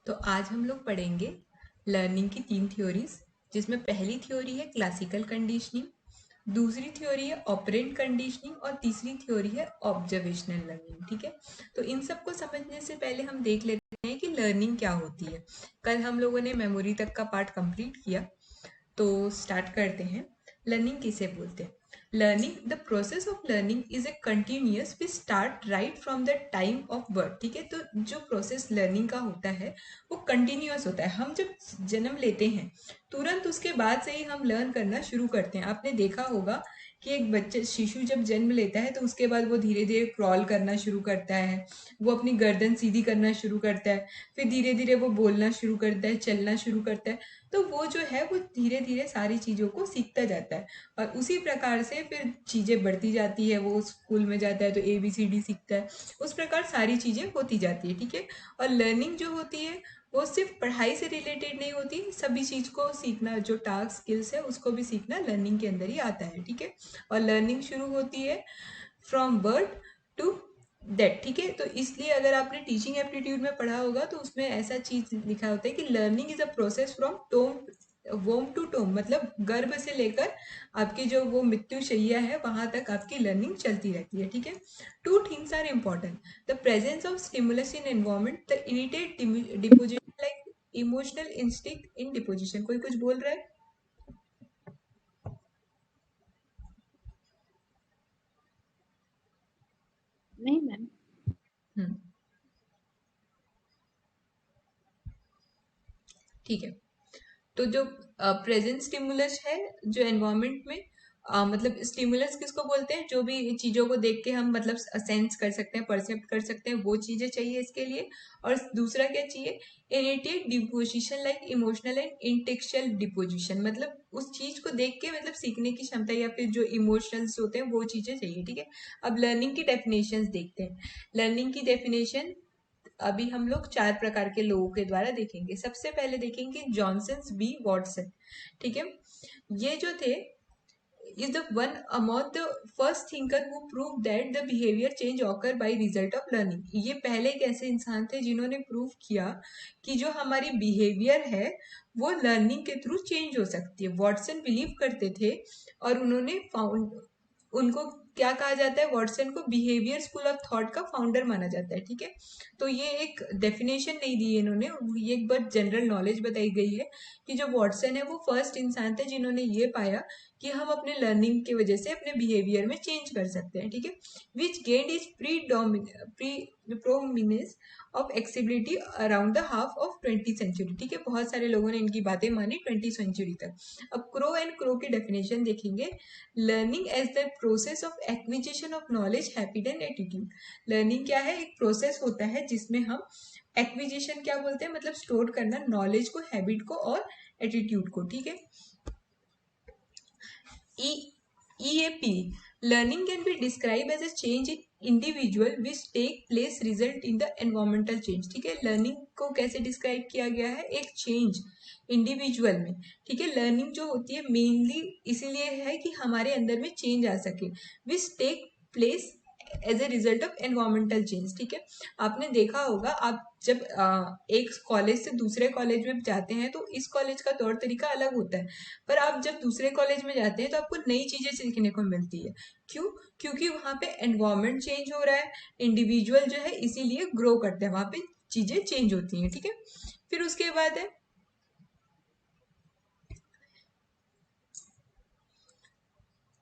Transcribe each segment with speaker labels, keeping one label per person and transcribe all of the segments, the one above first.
Speaker 1: तो आज हम लोग पढ़ेंगे लर्निंग की तीन थ्योरीज, जिसमें पहली थ्योरी है क्लासिकल कंडीशनिंग, दूसरी थ्योरी है ऑपरेंट कंडीशनिंग और तीसरी थ्योरी है ऑब्जर्वेशनल लर्निंग। ठीक है, तो इन सबको समझने से पहले हम देख लेते हैं कि लर्निंग क्या होती है। कल हम लोगों ने मेमोरी तक का पार्ट कंप्लीट किया, तो स्टार्ट करते हैं। लर्निंग किसे बोलते हैं? Learning, the process of learning is a continuous we start right from the time of birth. ठीक है, तो जो प्रोसेस लर्निंग का होता है वो कंटिन्यूअस होता है। हम जब जन्म लेते हैं तुरंत उसके बाद से ही हम लर्न करना शुरू करते हैं। आपने देखा होगा कि एक बच्चे शिशु जब जन्म लेता है तो उसके बाद वो धीरे धीरे क्रॉल करना शुरू करता है, वो अपनी गर्दन सीधी करना शुरू करता है, फिर धीरे धीरे वो बोलना शुरू करता है, चलना शुरू करता है। तो वो जो है वो धीरे धीरे सारी चीज़ों को सीखता जाता है और उसी प्रकार से फिर चीज़ें बढ़ती जाती है। वो स्कूल में जाता है तो ABCD सीखता है, उस प्रकार सारी चीज़ें होती जाती है। ठीक है, और लर्निंग जो होती है वो सिर्फ पढ़ाई से रिलेटेड नहीं होती, सभी चीज़ को सीखना, जो टास्क स्किल्स है उसको भी सीखना लर्निंग के अंदर ही आता है। ठीक है, और लर्निंग शुरू होती है फ्रॉम बर्थ टू डेथ। ठीक है, तो इसलिए अगर आपने टीचिंग एप्टीट्यूड में पढ़ा होगा तो उसमें ऐसा चीज लिखा होता है कि learning is a process from tomb womb to tomb, मतलब गर्भ से लेकर आपकी जो वो मृत्यु शैया है वहां तक आपकी लर्निंग चलती रहती है। ठीक है, two things are important: the presence of stimulus in environment, the initiate deposition like emotional instinct in deposition. कोई कुछ बोल रहा है?
Speaker 2: नहीं मैम।
Speaker 1: हम्म, ठीक है। तो जो प्रेजेंट स्टिमुलस है जो एनवायरनमेंट में, मतलब स्टिमुलस किसको बोलते हैं? जो भी चीजों को देख के हम मतलब सेंस कर सकते हैं, परसेप्ट कर सकते हैं, वो चीजें चाहिए इसके लिए। और दूसरा क्या चाहिए? Initiate disposition like emotional and intellectual disposition, मतलब उस चीज को देख के मतलब सीखने की क्षमता या फिर जो इमोशंस होते हैं वो चीजें चाहिए। ठीक है, अब लर्निंग की डेफिनेशंस देखते हैं। लर्निंग की डेफिनेशन अभी हम लोग चार प्रकार के लोगों के द्वारा देखेंगे। सबसे पहले देखेंगे जॉनसन बी वॉटसन। ठीक है, ये जो थे is the one among the first thinker who proved that the behavior change occur by result of learning। ये पहले एक ऐसे इंसान थे जिन्होंने प्रूव किया कि जो हमारी बिहेवियर है वो लर्निंग के थ्रू चेंज हो सकती है। वॉटसन बिलीव करते थे और उन्होंने फाउंड, उनको क्या कहा जाता है? वॉटसन को बिहेवियर स्कूल ऑफ थॉट का फाउंडर माना जाता है। ठीक है, तो ये एक डेफिनेशन नहीं दी है इन्होंने, ये एक बार जनरल नॉलेज बताई गई है कि जो वॉटसन है वो फर्स्ट इंसान थे जिन्होंने ये पाया कि हम अपने लर्निंग की वजह से अपने बिहेवियर में चेंज कर सकते हैं। ठीक है, which gained is prominence of accessibility around the half of 20th century. ठीक है, बहुत सारे लोगों ने इनकी बातें मानी 20th सेंचुरी तक। अब क्रो एंड क्रो की डेफिनेशन देखेंगे। Learning as the process of acquisition of knowledge, habit and attitude. Learning क्या है? एक प्रोसेस होता है जिसमें हम एक्विजिशन क्या बोलते हैं, मतलब स्टोर करना नॉलेज को, हैबिट को और एटीट्यूड को। ठीक है, EAP, learning can be described as a change in individual which take place result in the environmental change। ठीक है, लर्निंग को कैसे डिस्क्राइब किया गया है? एक चेंज इंडिविजुअल में। ठीक है, लर्निंग जो होती है मेनली इसीलिए है कि हमारे अंदर में चेंज आ सके, which take place as a result of environmental change. ठीक है, आपने देखा होगा आप जब एक कॉलेज से दूसरे कॉलेज में जाते हैं तो इस कॉलेज का तौर तरीका अलग होता है, पर आप जब दूसरे कॉलेज में जाते हैं तो आपको नई चीजें सीखने को मिलती है। क्यों? क्योंकि वहाँ पे एनवायरमेंट चेंज हो रहा है, इंडिविजुअल जो है इसीलिए ग्रो करते हैं, वहाँ पे चीजें चेंज होती हैं। ठीक है, फिर उसके बाद है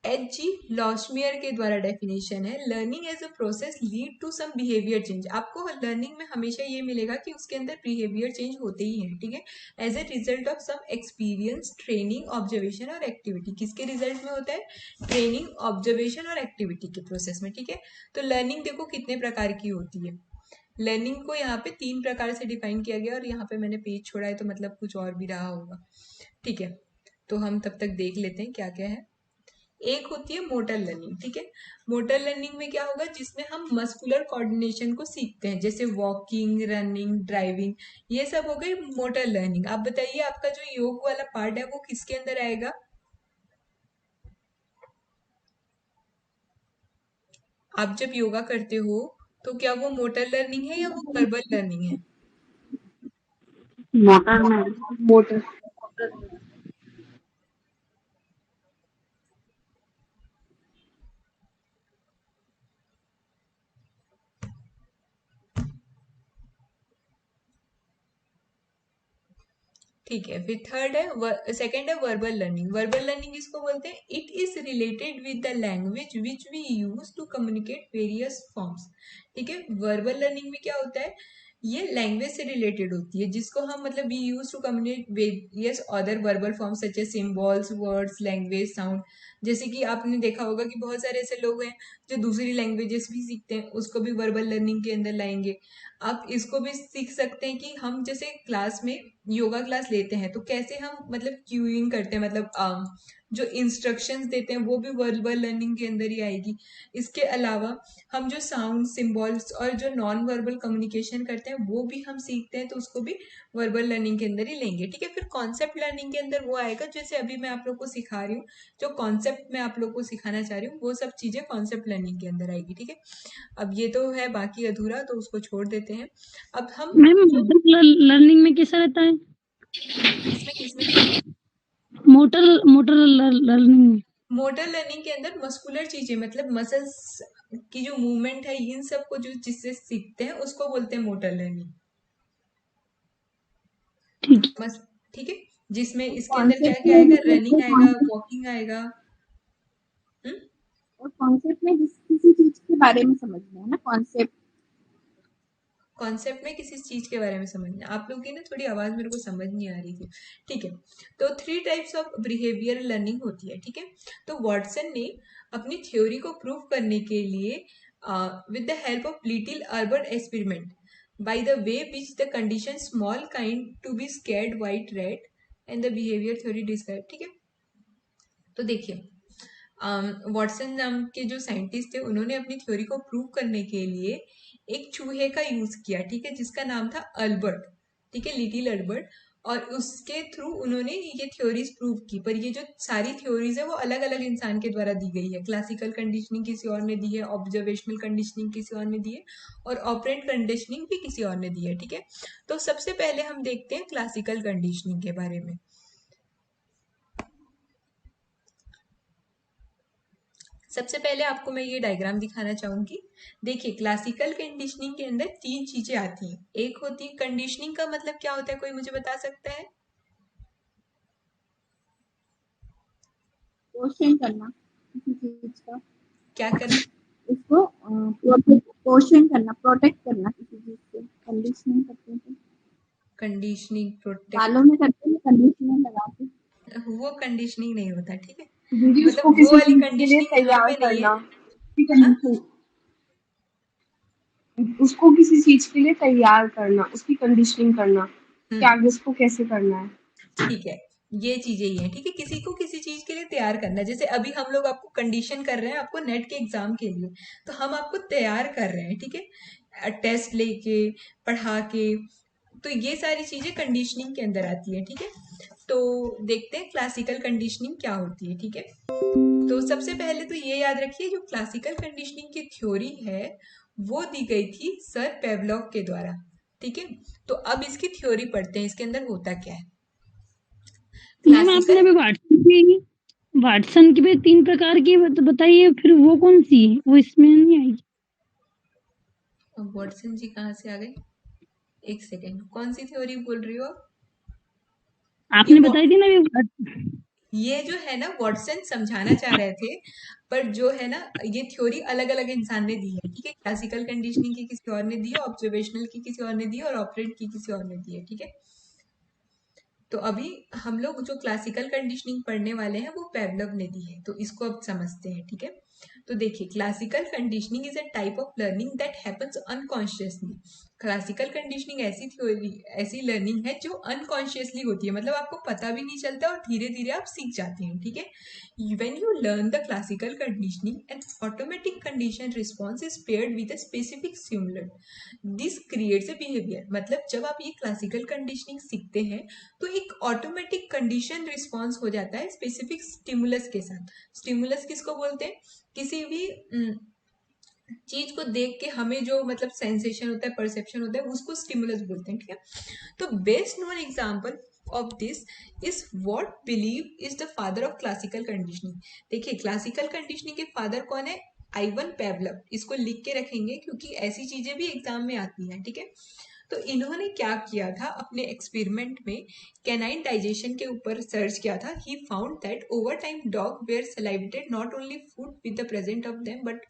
Speaker 1: H.G. लॉस्मियर के द्वारा डेफिनेशन है, learning as a process lead to some behaviour change. आपको लर्निंग में हमेशा ये मिलेगा कि उसके अंदर बिहेवियर चेंज होते ही हैं। ठीक है, as a result of some experience, training, observation और एक्टिविटी। किसके रिजल्ट में होता है? ट्रेनिंग, ऑब्जर्वेशन और एक्टिविटी के प्रोसेस में। ठीक है, तो लर्निंग देखो कितने प्रकार की होती है। लर्निंग को यहाँ पे तीन प्रकार से डिफाइन किया गया और यहाँ पे मैंने पेज छोड़ा है तो मतलब कुछ और भी रहा होगा। ठीक है, तो हम तब तक देख लेते हैं क्या क्या है। एक होती है मोटर लर्निंग। ठीक है, मोटर लर्निंग में क्या होगा? जिसमें हम मस्कुलर कोऑर्डिनेशन को सीखते हैं, जैसे वॉकिंग, रनिंग, ड्राइविंग, ये सब हो गई मोटर लर्निंग। आप बताइए आपका जो योग वाला पार्ट है वो किसके अंदर आएगा? आप जब योगा करते हो तो क्या वो मोटर लर्निंग है या वो वर्बल लर्निंग है?
Speaker 2: मोटर में मोटर
Speaker 1: ठीक है, फिर थर्ड है, सेकंड है वर्बल लर्निंग। वर्बल लर्निंग इसको बोलते हैं, it is related with the language which we use to communicate various forms. ठीक है, वर्बल लर्निंग में क्या होता है, ये लैंग्वेज से रिलेटेड होती है, जिसको हम मतलब we use to communicate various other verbal forms such as symbols, words, language, sound. जैसे कि आपने देखा होगा कि बहुत सारे ऐसे लोग हैं जो दूसरी लैंग्वेजेस भी सीखते हैं, उसको भी वर्बल लर्निंग के अंदर लाएंगे। आप इसको भी सीख सकते हैं कि हम जैसे क्लास में योगा क्लास लेते हैं तो कैसे हम मतलब क्यूइंग करते हैं, मतलब जो इंस्ट्रक्शंस देते हैं वो भी वर्बल लर्निंग के अंदर ही आएगी। इसके अलावा हम जो साउंड, सिंबल्स और जो नॉन वर्बल कम्युनिकेशन करते हैं वो भी हम सीखते हैं, तो उसको भी वर्बल लर्निंग के अंदर ही लेंगे। ठीक है, फिर कॉन्सेप्ट लर्निंग के अंदर वो आएगा जैसे अभी मैं आप लोग को सिखा रही हूँ, जो कॉन्सेप्ट मैं आप लोग को सिखाना चाह रही हूँ वो सब चीजें कॉन्सेप्ट लर्निंग के अंदर आएगी। ठीक है, अब ये तो है बाकी अधूरा, तो उसको छोड़ देते हैं। अब हम
Speaker 2: मैम मोटर लर्निंग में कैसा रहता है?
Speaker 1: किसमें किसमें
Speaker 2: मोटर मोटर लर्निंग में
Speaker 1: मोटर लर्निंग के अंदर मस्कुलर चीजें मतलब मसल्स की जो मूवमेंट है, इन सब को जो जिससे सीखते हैं उसको बोलते हैं मोटर लर्निंग।
Speaker 2: ठीक है।
Speaker 1: बस, ठीक है, जिसमें इसके अंदर क्या
Speaker 2: कॉन्सेप्ट
Speaker 1: क्या
Speaker 2: में
Speaker 1: आएगा, रनिंग
Speaker 2: मतलब
Speaker 1: आएगा, वॉकिंग आएगा। हम्म,
Speaker 2: और कॉन्सेप्ट में किसी चीज के बारे में समझना है ना कॉन्सेप्ट।
Speaker 1: कॉन्सेप्ट में किसी चीज के बारे में समझना। आप लोग की ना थोड़ी आवाज मेरे को समझ नहीं आ रही थी। ठीक है, तो 3 टाइप्स ऑफ बिहेवियर लर्निंग होती है। ठीक है, तो वॉटसन ने अपनी थ्योरी को प्रूव करने के लिए with the help of little Albert experiment by the way which the condition small kind to be scared white rat and the behaviour theory describe. ठीक है, तो देखिए, वॉटसन नाम के जो साइंटिस्ट थे उन्होंने अपनी थ्योरी को प्रूव करने के लिए एक चूहे का यूज किया। ठीक है, जिसका नाम था अल्बर्ट। ठीक है, लिटिल अल्बर्ट। और उसके थ्रू उन्होंने ये थ्योरीज प्रूव की, पर ये जो सारी थ्योरीज है वो अलग अलग इंसान के द्वारा दी गई है। क्लासिकल कंडीशनिंग किसी और ने दी है, ऑब्जर्वेशनल कंडीशनिंग किसी और ने दी है, और ऑपरेंट कंडीशनिंग भी किसी और ने दी है। ठीक है, तो सबसे पहले हम देखते हैं क्लासिकल कंडीशनिंग के बारे में। सबसे पहले आपको मैं ये डायग्राम दिखाना चाहूंगी। देखिए, क्लासिकल कंडीशनिंग के अंदर 3 चीजें आती हैं। एक होती है कंडीशनिंग, का मतलब क्या होता है, कोई मुझे बता सकता है?
Speaker 2: क्वेश्चन करना किसी चीज का,
Speaker 1: क्या करना?
Speaker 2: उसको क्वेश्चन करना, प्रोटेक्ट करना किसी चीज से। कंडीशनिंग करते हैं,
Speaker 1: कंडीशनिंग,
Speaker 2: बालों
Speaker 1: प्रोटेक्ट,
Speaker 2: में करते हैं कंडीशनिंग लगा के।
Speaker 1: वो कंडीशनिंग नहीं होता। ठीक है,
Speaker 2: दीदी उसको
Speaker 1: मतलब वो
Speaker 2: किसी
Speaker 1: वाली
Speaker 2: चीज के लिए
Speaker 1: कंडीशनिंग यहाँ
Speaker 2: तैयार
Speaker 1: पे नहीं है।
Speaker 2: करना, उसकी
Speaker 1: हाँ,
Speaker 2: कंडीशन, उसको किसी चीज के लिए तैयार करना, उसकी कंडीशनिंग करना कि
Speaker 1: हम्म,
Speaker 2: आगे उसको कैसे करना है।
Speaker 1: ठीक है, ये चीजें ही हैं। ठीक है, किसी को किसी चीज के लिए तैयार करना, जैसे अभी हम लोग आपको कंडीशन कर रहे हैं आपको नेट के एग्जाम के लिए, तो हम आपको तैयार कर रहे हैं। ठीक है, टेस्ट लेके, पढ़ा के, तो ये सारी चीजें कंडीशनिंग के अंदर आती है। ठीक है, तो देखते हैं क्लासिकल कंडीशनिंग क्या होती है। ठीक है, तो सबसे पहले तो ये याद रखिए, जो क्लासिकल कंडीशनिंग की थ्योरी है वो दी गई थी सर पेवलॉव के द्वारा। ठीक है, तो अब इसकी थ्योरी पढ़ते हैं, इसके अंदर होता क्या है।
Speaker 2: मैम आपने
Speaker 1: क्लासिकल,
Speaker 2: अभी वाटसन की भी 3 प्रकार की बताइए, फिर वो कौन सी है? वो इसमें नहीं आएगी।
Speaker 1: वॉटसन जी कहाँ से आ गए? एक सेकेंड, कौन सी थ्योरी बोल रही हो आप? ये
Speaker 2: आपने बताई थी ना अभी।
Speaker 1: ये जो है ना वॉटसन समझाना चाह रहे थे, पर जो है ना ये थ्योरी अलग अलग इंसान ने दी है। ठीक है, क्लासिकल कंडीशनिंग की किसी और ने दी है, ऑब्जर्वेशनल की किसी और ने दी है, और ऑपरेंट की किसी और ने दी है। ठीक है, तो अभी हम लोग जो क्लासिकल कंडीशनिंग पढ़ने वाले हैं वो पेवलव ने दी है, तो इसको अब समझते हैं। ठीक है, तो देखिए, classical conditioning is a type of learning that happens unconsciously. Classical conditioning ऐसी थ्योरी, ऐसी लर्निंग है जो अनकॉन्शियसली होती है, मतलब आपको पता भी नहीं चलता और धीरे धीरे आप सीख जाते हैं। ठीक है, when you learn the classical conditioning, an automatic condition response is paired with a specific stimulant. This creates a behavior। मतलब जब आप ये क्लासिकल कंडीशनिंग सीखते हैं तो एक ऑटोमेटिक कंडीशन रिस्पॉन्स हो जाता है स्पेसिफिक स्टिमुलस के साथ। स्टिमुलस किसको बोलते हैं? किसी भी चीज को देख के हमें जो मतलब सेंसेशन होता है, परसेप्शन होता है, उसको स्टिमुलस बोलते हैं, ठीक है। तो best known example of this is what believe is the father of classical conditioning. देखिए क्लासिकल कंडीशनिंग के फादर कौन है? आइवन पेवलव। इसको लिख के रखेंगे क्योंकि ऐसी चीजें भी एग्जाम में आती हैं, ठीक है। तो इन्होंने क्या किया था अपने एक्सपेरिमेंट में, कैनाइन डाइजेशन के ऊपर सर्च किया था। He found that over time dog were salivated not only food with the present of them but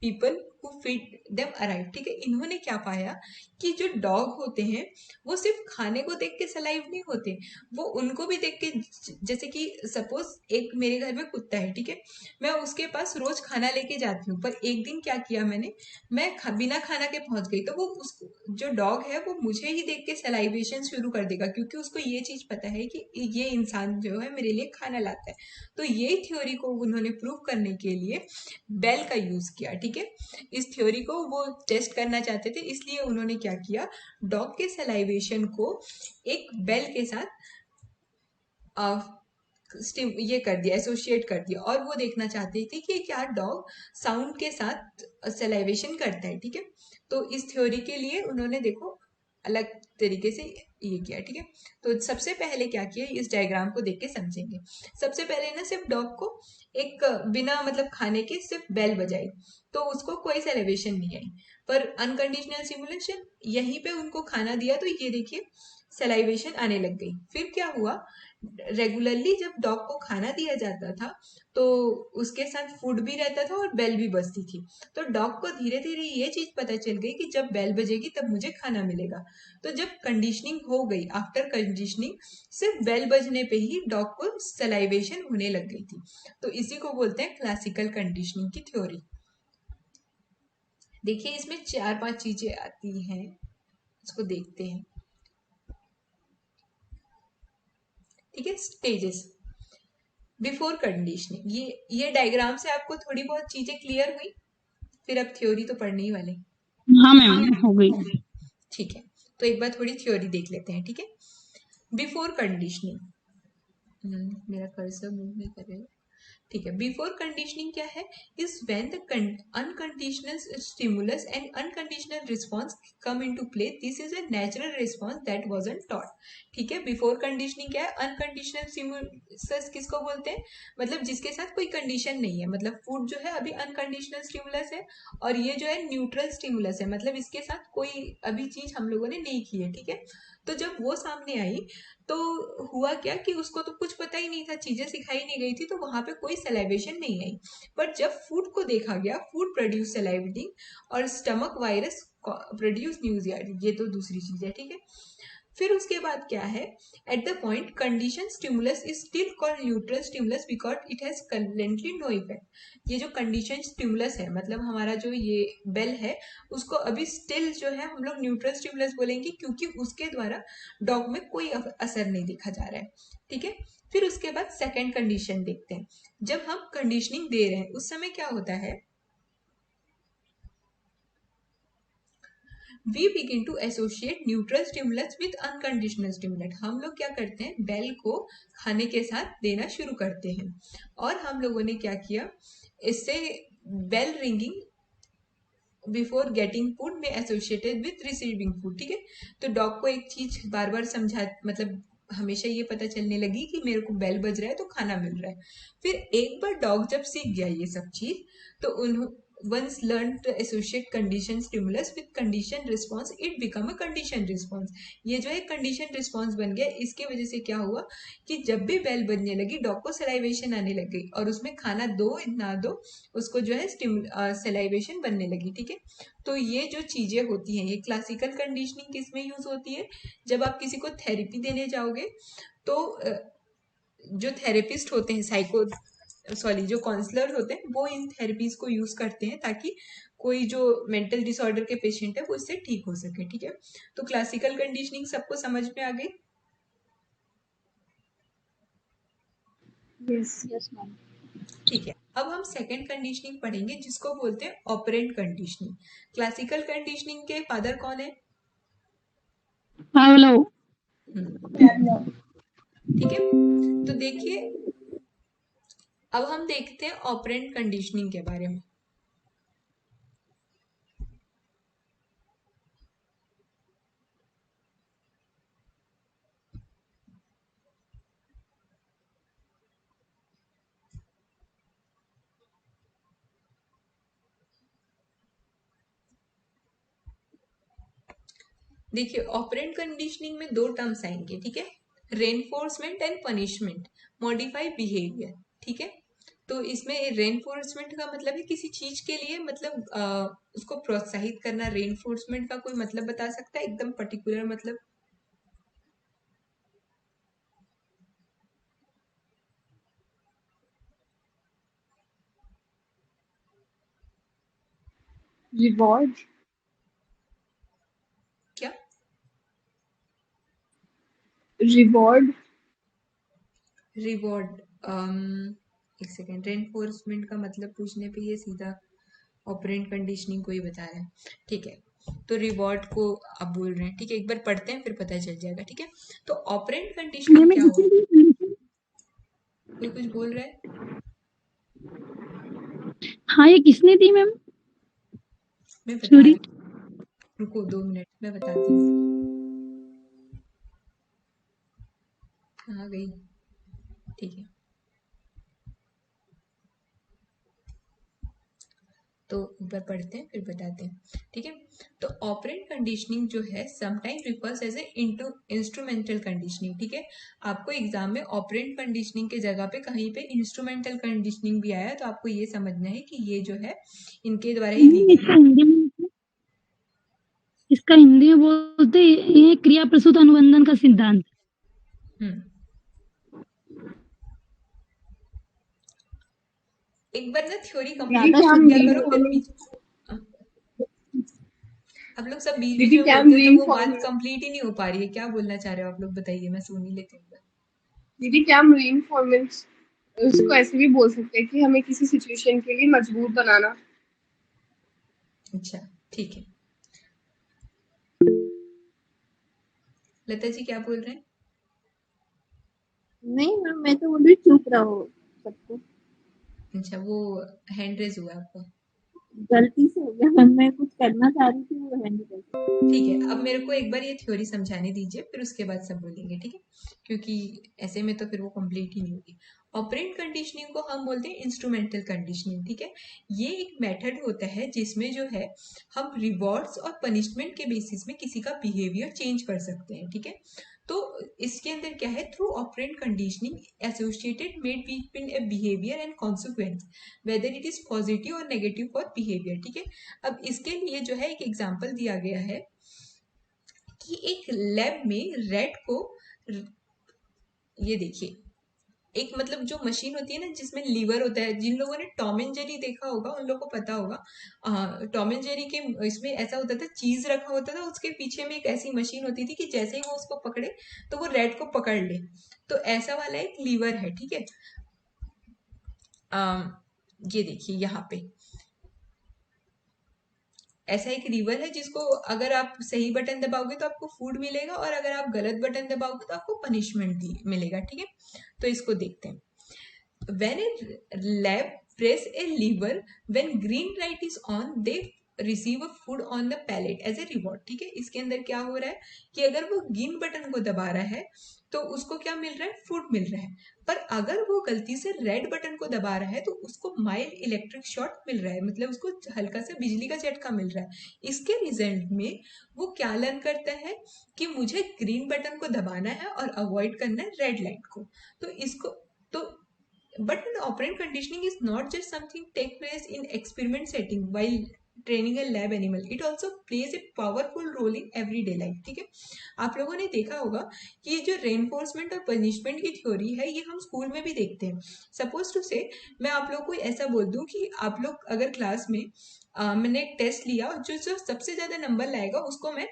Speaker 1: people who feed them arrive, ठीक है। इन्होंने क्या पाया कि जो डॉग होते हैं वो सिर्फ खाने को देख के सलाइव नहीं होते, वो उनको भी देख के, जैसे कि सपोज एक मेरे घर में कुत्ता है, ठीक है, मैं उसके पास रोज खाना लेके जाती हूँ, पर एक दिन क्या किया मैंने, मैं बिना खाना के पहुंच गई, तो वो उस जो डॉग है वो मुझे ही देख के सलाइवेशन शुरू कर देगा, क्योंकि उसको ये चीज पता है कि ये इंसान जो है मेरे लिए खाना लाता है। तो ये थ्योरी को उन्होंने प्रूव करने के लिए बेल का यूज किया, ठीक है। इस थ्योरी को वो टेस्ट करना चाहते थे, इसलिए उन्होंने क्या किया, डॉग के सलाइवेशन को एक बेल के साथ ये कर दिया, एसोसिएट कर दिया, और वो देखना चाहते थे कि क्या डॉग साउंड के साथ सलाइवेशन करता है, ठीक है। तो इस थ्योरी के लिए उन्होंने देखो अलग तरीके से ये किया, ठीक है। तो सबसे पहले क्या किया, इस डायग्राम को देख के समझेंगे। सबसे पहले ना सिर्फ डॉग को एक बिना मतलब खाने के सिर्फ बेल बजाई, तो उसको कोई सेलिब्रेशन नहीं आई। पर अनकंडीशनल सिमुलेशन, यहीं पे उनको खाना दिया तो ये देखिए सलाइवेशन आने लग गई। फिर क्या हुआ, रेगुलरली जब डॉग को खाना दिया जाता था तो उसके साथ फूड भी रहता था और बेल भी बजती थी। तो डॉग को धीरे धीरे ये चीज पता चल गई कि जब बेल बजेगी तब मुझे खाना मिलेगा। तो जब कंडीशनिंग हो गई, आफ्टर कंडीशनिंग सिर्फ बेल बजने पे ही डॉग को सलाइवेशन होने लग गई थी। तो इसी को बोलते हैं क्लासिकल कंडीशनिंग की थ्योरी। देखिए इसमें 4-5 चीजें आती हैं, इसको देखते हैं, ठीक है। स्टेजेस बिफोर कंडीशनिंग, ये डायग्राम से आपको थोड़ी बहुत चीजें क्लियर हुई? फिर अब थ्योरी तो पढ़ने ही वाले।
Speaker 2: हाँ मैम, हो गई।
Speaker 1: ठीक है, तो एक बार थोड़ी थ्योरी देख लेते हैं, ठीक है। बिफोर कंडीशनिंग, मेरा कर्सर मूव नहीं कर रहा है, ठीक है। बिफोर कंडीशनिंग क्या है, is when the unconditional stimulus and unconditional response come into play, this is a natural response that wasn't taught, ठीक है। बिफोर कंडीशनिंग क्या है, अनकंडीशनल स्टिमुलस किसको बोलते हैं, मतलब जिसके साथ कोई कंडीशन नहीं है, मतलब फूड जो है अभी अनकंडीशनल स्टिमुलस है और ये जो है न्यूट्रल स्टिमुलस है, मतलब इसके साथ कोई अभी चीज हम लोगों ने नहीं की है, ठीक है। तो जब वो सामने आई तो हुआ क्या कि उसको तो कुछ पता ही नहीं था, चीजें सिखाई नहीं गई थी, तो वहां पे कोई सेलाइवेशन नहीं आई। बट जब फूड को देखा गया, फूड प्रोड्यूस सेलाइवेटिंग और स्टमक वायरस प्रोड्यूस न्यूजियार्ड, ये तो दूसरी चीज है, ठीक है। फिर उसके बाद क्या है, at the point condition stimulus is still called neutral stimulus because it has currently no effect. ये जो कंडीशन स्टिमुलस है, मतलब हमारा जो ये बेल है, उसको अभी स्टिल जो है हम लोग न्यूट्रल स्टिमुलस बोलेंगे, क्योंकि उसके द्वारा डॉग में कोई असर नहीं देखा जा रहा है, ठीक है। फिर उसके बाद सेकेंड कंडीशन देखते हैं। जब हम कंडीशनिंग दे रहे हैं उस समय क्या होता है, we begin to associate neutral stimulus with unconditional stimulate. हम लोग क्या करते हैं, बेल को खाने के साथ देना शुरू करते हैं, और हम लोगों ने क्या किया, इससे bell ringing before getting food में एसोसिएटेड विथ रिसीविंग फूड, ठीक है। तो डॉग को एक चीज बार बार समझा, मतलब हमेशा ये पता चलने लगी कि मेरे को बेल बज रहा है तो खाना मिल रहा है। फिर एक बार डॉग जब सीख गया ये सब चीज, तो उन्होंने once learned to associate condition stimulus with condition response, it become a condition response। ये जो है कंडीशन रिस्पॉन्स बन गया। इसके वजह से क्या हुआ कि जब भी बेल बजने लगी डॉग को सलाइवेशन आने लग गई, और उसमें खाना दो ना दो उसको जो है सलाइवेशन बनने लगी, ठीक है। तो ये जो चीजें होती हैं, ये क्लासिकल कंडीशनिंग किस में यूज होती है, जब आप किसी को थेरेपी देने जाओगे तो जो थेरेपिस्ट होते हैं, जो काउंसलर होते हैं, वो इन थेरेपीज को यूज करते हैं ताकि कोई जो मेंटल डिसऑर्डर के पेशेंट है वो इससे ठीक हो सके, ठीक है। तो क्लासिकल कंडीशनिंग सबको समझ में आ गई?
Speaker 2: Yes ma'am.
Speaker 1: ठीक है, अब हम सेकंड कंडीशनिंग पढ़ेंगे जिसको बोलते हैं ऑपरेंट कंडीशनिंग। क्लासिकल कंडीशनिंग के फादर कौन है?
Speaker 2: पावलो।
Speaker 1: ठीक है, तो देखिए अब हम देखते हैं ऑपरेंट कंडीशनिंग के बारे में। देखिए ऑपरेंट कंडीशनिंग में दो टर्म्स आएंगे, ठीक है, reinforcement and punishment, modify behaviour, ठीक है। तो इसमें रेनफोर्समेंट का मतलब है किसी चीज के लिए मतलब उसको प्रोत्साहित करना। रेनफोर्समेंट का कोई मतलब बता सकता है एकदम पर्टिकुलर मतलब?
Speaker 3: रिवॉर्ड।
Speaker 1: क्या?
Speaker 3: रिवॉर्ड।
Speaker 1: रिवॉर्ड। एक सेकेंड, रेनफोर्समेंट का मतलब पूछने पे ये सीधा ऑपरेंट कंडीशनिंग को ही बता रहा है, ठीक है। तो रिवॉर्ड को आप बोल रहे हैं, ठीक है, एक बार पढ़ते हैं फिर पता चल जाएगा, ठीक है। तो ऑपरेंट कंडीशनिंग
Speaker 2: मैम
Speaker 1: क्या
Speaker 2: किसने
Speaker 1: होती है?
Speaker 2: दी?
Speaker 1: कोई कुछ बोल रहा है?
Speaker 2: हाँ, ये किसने दी मैम?
Speaker 1: मैं बता
Speaker 2: थ्योरी?
Speaker 1: रही हूँ, रुको 2 मिनट मैं बताती हूँ। कहाँ गई? ठीक है, तो ऊपर पढ़ते हैं फिर बताते हैं, ठीक है। तो ऑपरेंट कंडीशनिंग जो है sometime refers as a instrumental conditioning, ठीक है। आपको एग्जाम में ऑपरेंट कंडीशनिंग के जगह पे कहीं पे इंस्ट्रूमेंटल कंडीशनिंग भी आया, तो आपको ये समझना है कि ये जो है इनके द्वारा ही दी
Speaker 2: इसका
Speaker 1: गई।
Speaker 2: हिंदी में बोलते ये क्रिया प्रसूत अनुबंधन का सिद्धांत।
Speaker 1: हम्म, एक बार ना थ्योरी
Speaker 3: दीदी
Speaker 1: कंप्लीट
Speaker 3: क्या
Speaker 1: कर
Speaker 3: हम
Speaker 1: लिया करो, फिर
Speaker 3: रीइंफोर्मेंट।
Speaker 1: बीच आप लोग सब बीच बीच
Speaker 3: दीदी
Speaker 1: में
Speaker 3: क्या हम
Speaker 1: बोलते हो तो वो बात
Speaker 3: रीइंफोर्मेंट।
Speaker 1: कंप्लीट ही नहीं हो पा रही है। क्या बोलना चाह रहे हो आप लोग, बताइए, मैं सुन ही लेती हूँ।
Speaker 3: दीदी क्या हम रीइंफोर्मेंट उसको ऐसे भी बोल सकते हैं कि हमें किसी सिचुएशन के लिए मजबूर बनाना।
Speaker 1: अच्छा, ठीक है। लता जी क्या बोल रहे हैं?
Speaker 4: नहीं मैम, मैं तो बोल रही चुप रहो सबको।
Speaker 1: अच्छा, वो हैंड रेज हुआ आपका?
Speaker 4: गलती से हो गया मैम, मैं कुछ करना चाह रही थी वो हैंड कर।
Speaker 1: ठीक है, अब मेरे को एक बार ये थ्योरी समझाने दीजिए, फिर उसके बाद सब बोलेंगे, ठीक है, क्योंकि ऐसे में तो फिर वो कंप्लीट ही नहीं होगी। ऑपरेंट कंडीशनिंग को हम बोलते हैं इंस्ट्रूमेंटल कंडीशनिंग, ठीक है। ये एक मेथड होता है जिसमें जो है हम रिवॉर्ड्स और पनिशमेंट के बेसिस में किसी का बिहेवियर चेंज कर सकते हैं, ठीक है। तो इसके अंदर क्या है, through operant conditioning associated made between A behaviour and consequence whether it is positive और नेगेटिव फॉर बिहेवियर, ठीक है। अब इसके लिए जो है एक एग्जांपल दिया गया है कि एक लैब में रैट को, ये देखिए, एक मतलब जो मशीन होती है ना जिसमें लीवर होता है, जिन लोगों ने टॉम एंड जेरी देखा होगा उन लोगों को पता होगा। टॉम एंड जेरी के इसमें ऐसा होता था, चीज रखा होता था, उसके पीछे में एक ऐसी मशीन होती थी कि जैसे ही वो उसको पकड़े तो वो रैट को पकड़ ले। तो ऐसा वाला एक लीवर है, ठीक है। ये देखिए यहाँ पे ऐसा एक लीवर है जिसको अगर आप सही बटन दबाओगे तो आपको फूड मिलेगा, और अगर आप गलत बटन दबाओगे तो आपको पनिशमेंट मिलेगा, ठीक है। तो इसको देखते हैं। When a lab press a lever, when green light is on, they receive a food on the palate as a reward, ठीक है। इसके अंदर क्या हो रहा है कि अगर वो ग्रीन बटन को दबा रहा है तो उसको क्या मिल रहा है, फूड मिल रहा है। पर अगर वो गलती से रेड बटन को दबा रहा है तो उसको माइल्ड इलेक्ट्रिक शॉक मिल रहा है, मतलब उसको हल्का सा बिजली का झटका मिल रहा है। इसके रिजल्ट में वो क्या लर्न करता है कि मुझे ग्रीन बटन को दबाना है और अवॉइड करना है रेड लाइट को। तो इसको तो but the operant conditioning is not just something take place in experiment setting while training a lab animal, it also plays a powerful role in everyday life, ठीक है। आप लोगों ने देखा होगा कि ये जो रेनफोर्समेंट और पनिशमेंट की थ्योरी है ये हम स्कूल में भी देखते हैं। सपोज टू से मैं आप लोग को ऐसा बोल दूं कि आप लोग अगर क्लास में मैंने एक टेस्ट लिया, जो जो सबसे ज्यादा नंबर लाएगा उसको मैं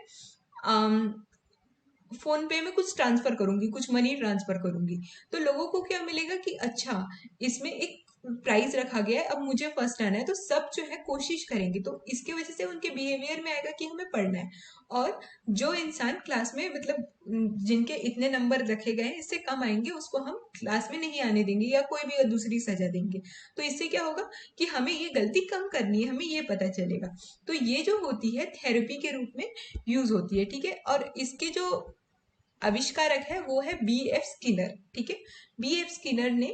Speaker 1: फोन पे में कुछ ट्रांसफर करूंगी, कुछ मनी ट्रांसफर करूंगी, तो लोगों को क्या मिलेगा कि अच्छा इसमें एक प्राइज रखा गया है, अब मुझे फर्स्ट आना है, तो सब जो है कोशिश करेंगे, तो इसके वजह से उनके बिहेवियर में आएगा कि हमें पढ़ना है। और जो इंसान क्लास में मतलब जिनके इतने नंबर रखे गए हैं इससे कम आएंगे उसको हम क्लास में नहीं आने देंगे या कोई भी दूसरी सजा देंगे। तो इससे क्या होगा कि हमें ये गलती कम करनी है, हमें ये पता चलेगा। तो ये जो होती है थेरेपी के रूप में यूज होती है, ठीक है। और इसके जो आविष्कारक है वो है बी एफ स्किनर। ठीक है, बी एफ स्किनर ने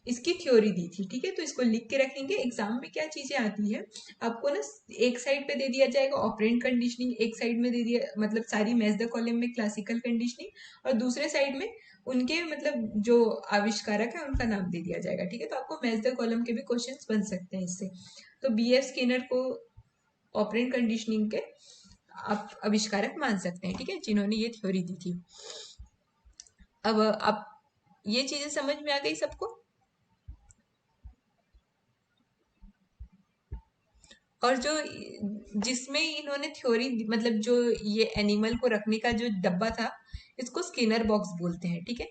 Speaker 1: इसकी थ्योरी दी थी। ठीक है, तो इसको लिख के रखेंगे। एग्जाम में क्या चीजें आती है आपको ना, एक साइड पे दे दिया जाएगा ऑपरेंट कंडीशनिंग, एक साइड में दे दिया मतलब सारी मैच द कॉलम में क्लासिकल कंडीशनिंग, और दूसरे साइड में उनके मतलब जो आविष्कारक है उनका नाम दे दिया जाएगा। ठीक है, तो आपको मैच द कॉलम के भी क्वेश्चंस बन सकते हैं इससे। तो बी एफ स्किनर को ऑपरेंट कंडीशनिंग के आप आविष्कारक मान सकते हैं। ठीक है, जिन्होंने ये थ्योरी दी थी। अब आप ये चीजें समझ में आ गई सबको? और जो जिसमें इन्होंने थ्योरी मतलब जो ये एनिमल को रखने का जो डब्बा था, इसको स्किनर बॉक्स बोलते हैं। ठीक है,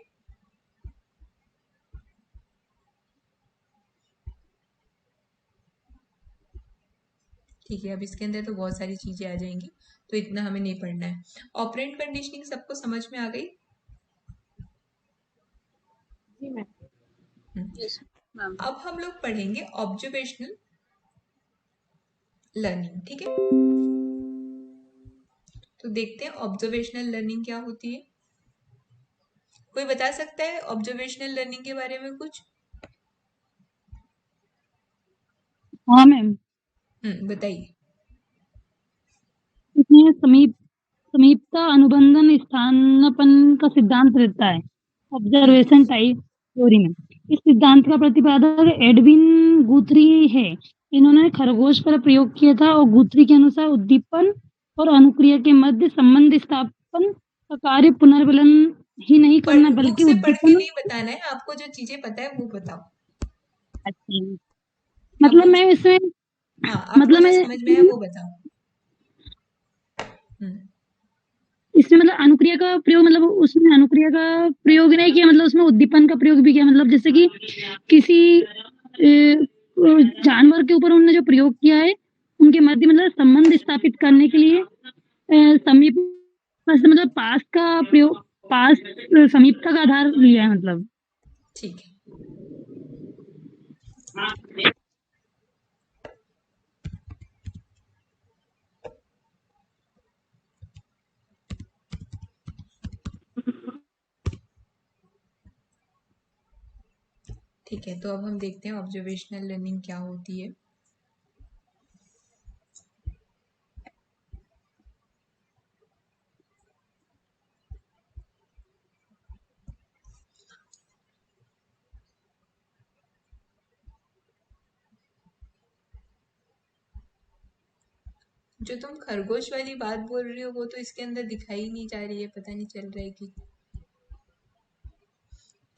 Speaker 1: ठीक है, अब इसके अंदर तो बहुत सारी चीजें आ जाएंगी, तो इतना हमें नहीं पढ़ना है। ऑपरेंट कंडीशनिंग सबको समझ में आ गई?
Speaker 4: जी मैम। Yes ma'am.
Speaker 1: अब हम लोग पढ़ेंगे ऑब्जर्वेशनल लर्निंग। ठीक है, तो देखते हैं ऑब्जर्वेशनल लर्निंग क्या होती है। कोई बता सकता है ऑब्जर्वेशनल लर्निंग के बारे में कुछ?
Speaker 2: हाँ मैम,
Speaker 1: बताइए।
Speaker 2: इसमें समीपता अनुबंधन स्थानापन का सिद्धांत रहता है ऑब्जर्वेशन टाइप थ्योरी में। इस सिद्धांत का प्रतिपादक एडविन गुथरी है। इन्होंने खरगोश पर प्रयोग किया था और गुथरी के अनुसार उद्दीपन और अनुक्रिया के मध्य संबंध स्थापन का कार्य पुनर्बलन ही नहीं करना
Speaker 1: बुक
Speaker 2: बल्कि
Speaker 1: से पढ़ के
Speaker 2: उद्दीपन।
Speaker 1: नहीं बताना है आपको, जो चीजें पता है वो बताओ।
Speaker 2: अच्छा,
Speaker 1: अब
Speaker 2: मतलब
Speaker 1: मुझ
Speaker 2: मैं इसमें
Speaker 1: हाँ, आपको
Speaker 2: मतलब
Speaker 1: जो
Speaker 2: मैं
Speaker 1: समझ में है वो बताओ। हम्म,
Speaker 2: इसमें मतलब अनुक्रिया का प्रयोग, मतलब उसमें अनुक्रिया का प्रयोग नहीं किया, मतलब उसमें उद्दीपन का प्रयोग भी किया। मतलब जैसे कि किसी जानवर के ऊपर उन्होंने जो प्रयोग किया है, उनके मध्य मतलब संबंध स्थापित करने के लिए समीप मतलब पास का प्रयोग, पास समीपता का आधार लिया है मतलब।
Speaker 1: ठीक है, ठीक है, तो अब हम देखते हैं ऑब्जर्वेशनल लर्निंग क्या होती है। जो तुम खरगोश वाली बात बोल रही हो वो तो इसके अंदर दिखाई नहीं जा रही है, पता नहीं चल रहा है कि।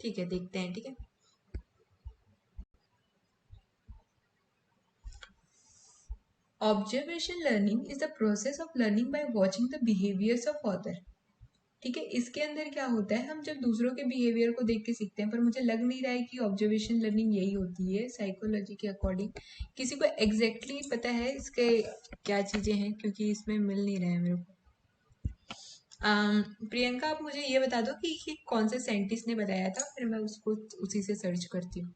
Speaker 1: ठीक है, देखते हैं। ठीक है, observation learning is the process of learning by watching the behaviours of author. ठीक है, इसके अंदर क्या होता है, हम जब दूसरों के बिहेवियर को देख के सीखते हैं, पर मुझे लग नहीं रहा है कि ऑब्जर्वेशन लर्निंग यही होती है साइकोलॉजी के अकॉर्डिंग। किसी को एग्जैक्टली पता है इसके क्या चीजें हैं, क्योंकि इसमें मिल नहीं रहा है मेरे को। प्रियंका, आप मुझे ये बता दो कि कौन से साइंटिस्ट ने बताया था, फिर मैं उसको उसी से सर्च करती हूँ।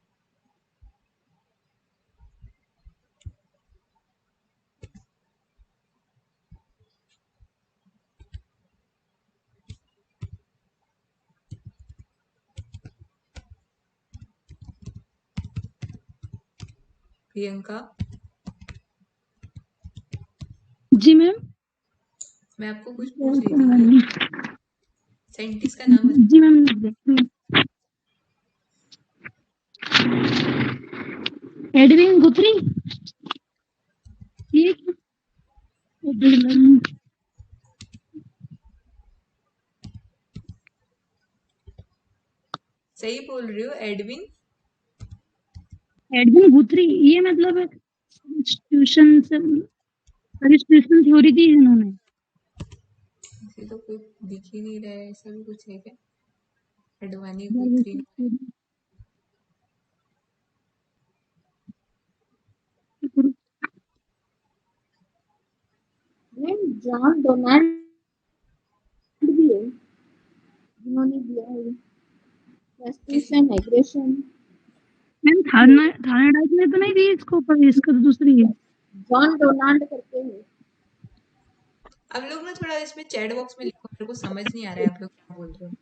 Speaker 1: प्रियंका,
Speaker 2: जी मैम।
Speaker 1: मैं आपको कुछ पूछ रही थी, साइंटिस्ट का नाम बता।
Speaker 2: जी मैम, एडविन गुथरी। ये
Speaker 1: सही बोल रही हो, एडविन।
Speaker 2: एडविन गुथरी, ये मतलब सब्स्टिट्यूशन थ्योरी दी इन्होंने।
Speaker 1: इसे तो कोई दिख ही नहीं रहा है, ऐसा भी कुछ है क्या? अडवाणी गुथरी।
Speaker 4: मैम जॉन डोनाल्ड भी है जिन्होंने दिया है
Speaker 1: किस
Speaker 4: फ्रस्ट्रेशन एग्रेशन।
Speaker 2: मैम थायराइड में तो नहीं दी इसको, पर इसका तो दूसरी है।
Speaker 4: जॉन डोनाल्ड करके है।
Speaker 1: आप लोग ना थोड़ा इसमें चैट बॉक्स में लिखो, मेरे को समझ नहीं आ रहा है आप लोग क्या बोल रहे हो।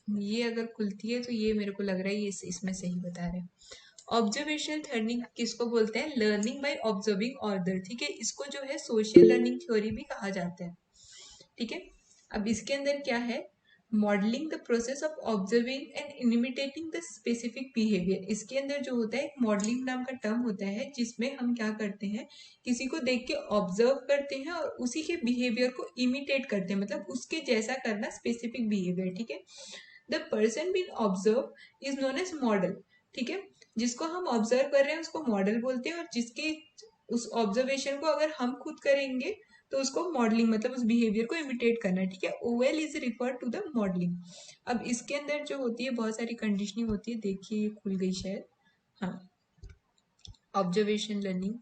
Speaker 1: ये अगर खुलती है तो ये मेरे को लग रहा है ये इसमें सही बता रहे हैं। ऑब्जर्वेशनल लर्निंग किसको बोलते हैं? लर्निंग बाय ऑब्जर्विंग ऑर्डर, ठीक है। इसको जो है सोशल लर्निंग थ्योरी भी कहा जाता है, ठीक है। अब इसके अंदर क्या है? Modelling the process of observing and imitating the specific behaviour. इसके अंदर जो होता है एक मॉडलिंग नाम का टर्म होता है, जिसमें हम क्या करते हैं, किसी को देख के ऑब्जर्व करते हैं और उसी के बिहेवियर को इमिटेट करते हैं, मतलब उसके जैसा करना, स्पेसिफिक बिहेवियर, ठीक है। The person been observe is known as model, ठीक है। जिसको हम ऑब्जर्व कर रहे हैं उसको मॉडल बोलते हैं, और जिसके उस ऑब्जर्वेशन को अगर हम खुद करेंगे तो उसको मॉडलिंग, मतलब उस बिहेवियर को इमिटेट करना, ठीक है। O L is refer to the modelling. अब इसके अंदर जो होती है बहुत सारी कंडीशनिंग होती है, देखिए ये खुल गई शायद, हाँ। ऑब्जर्वेशन लर्निंग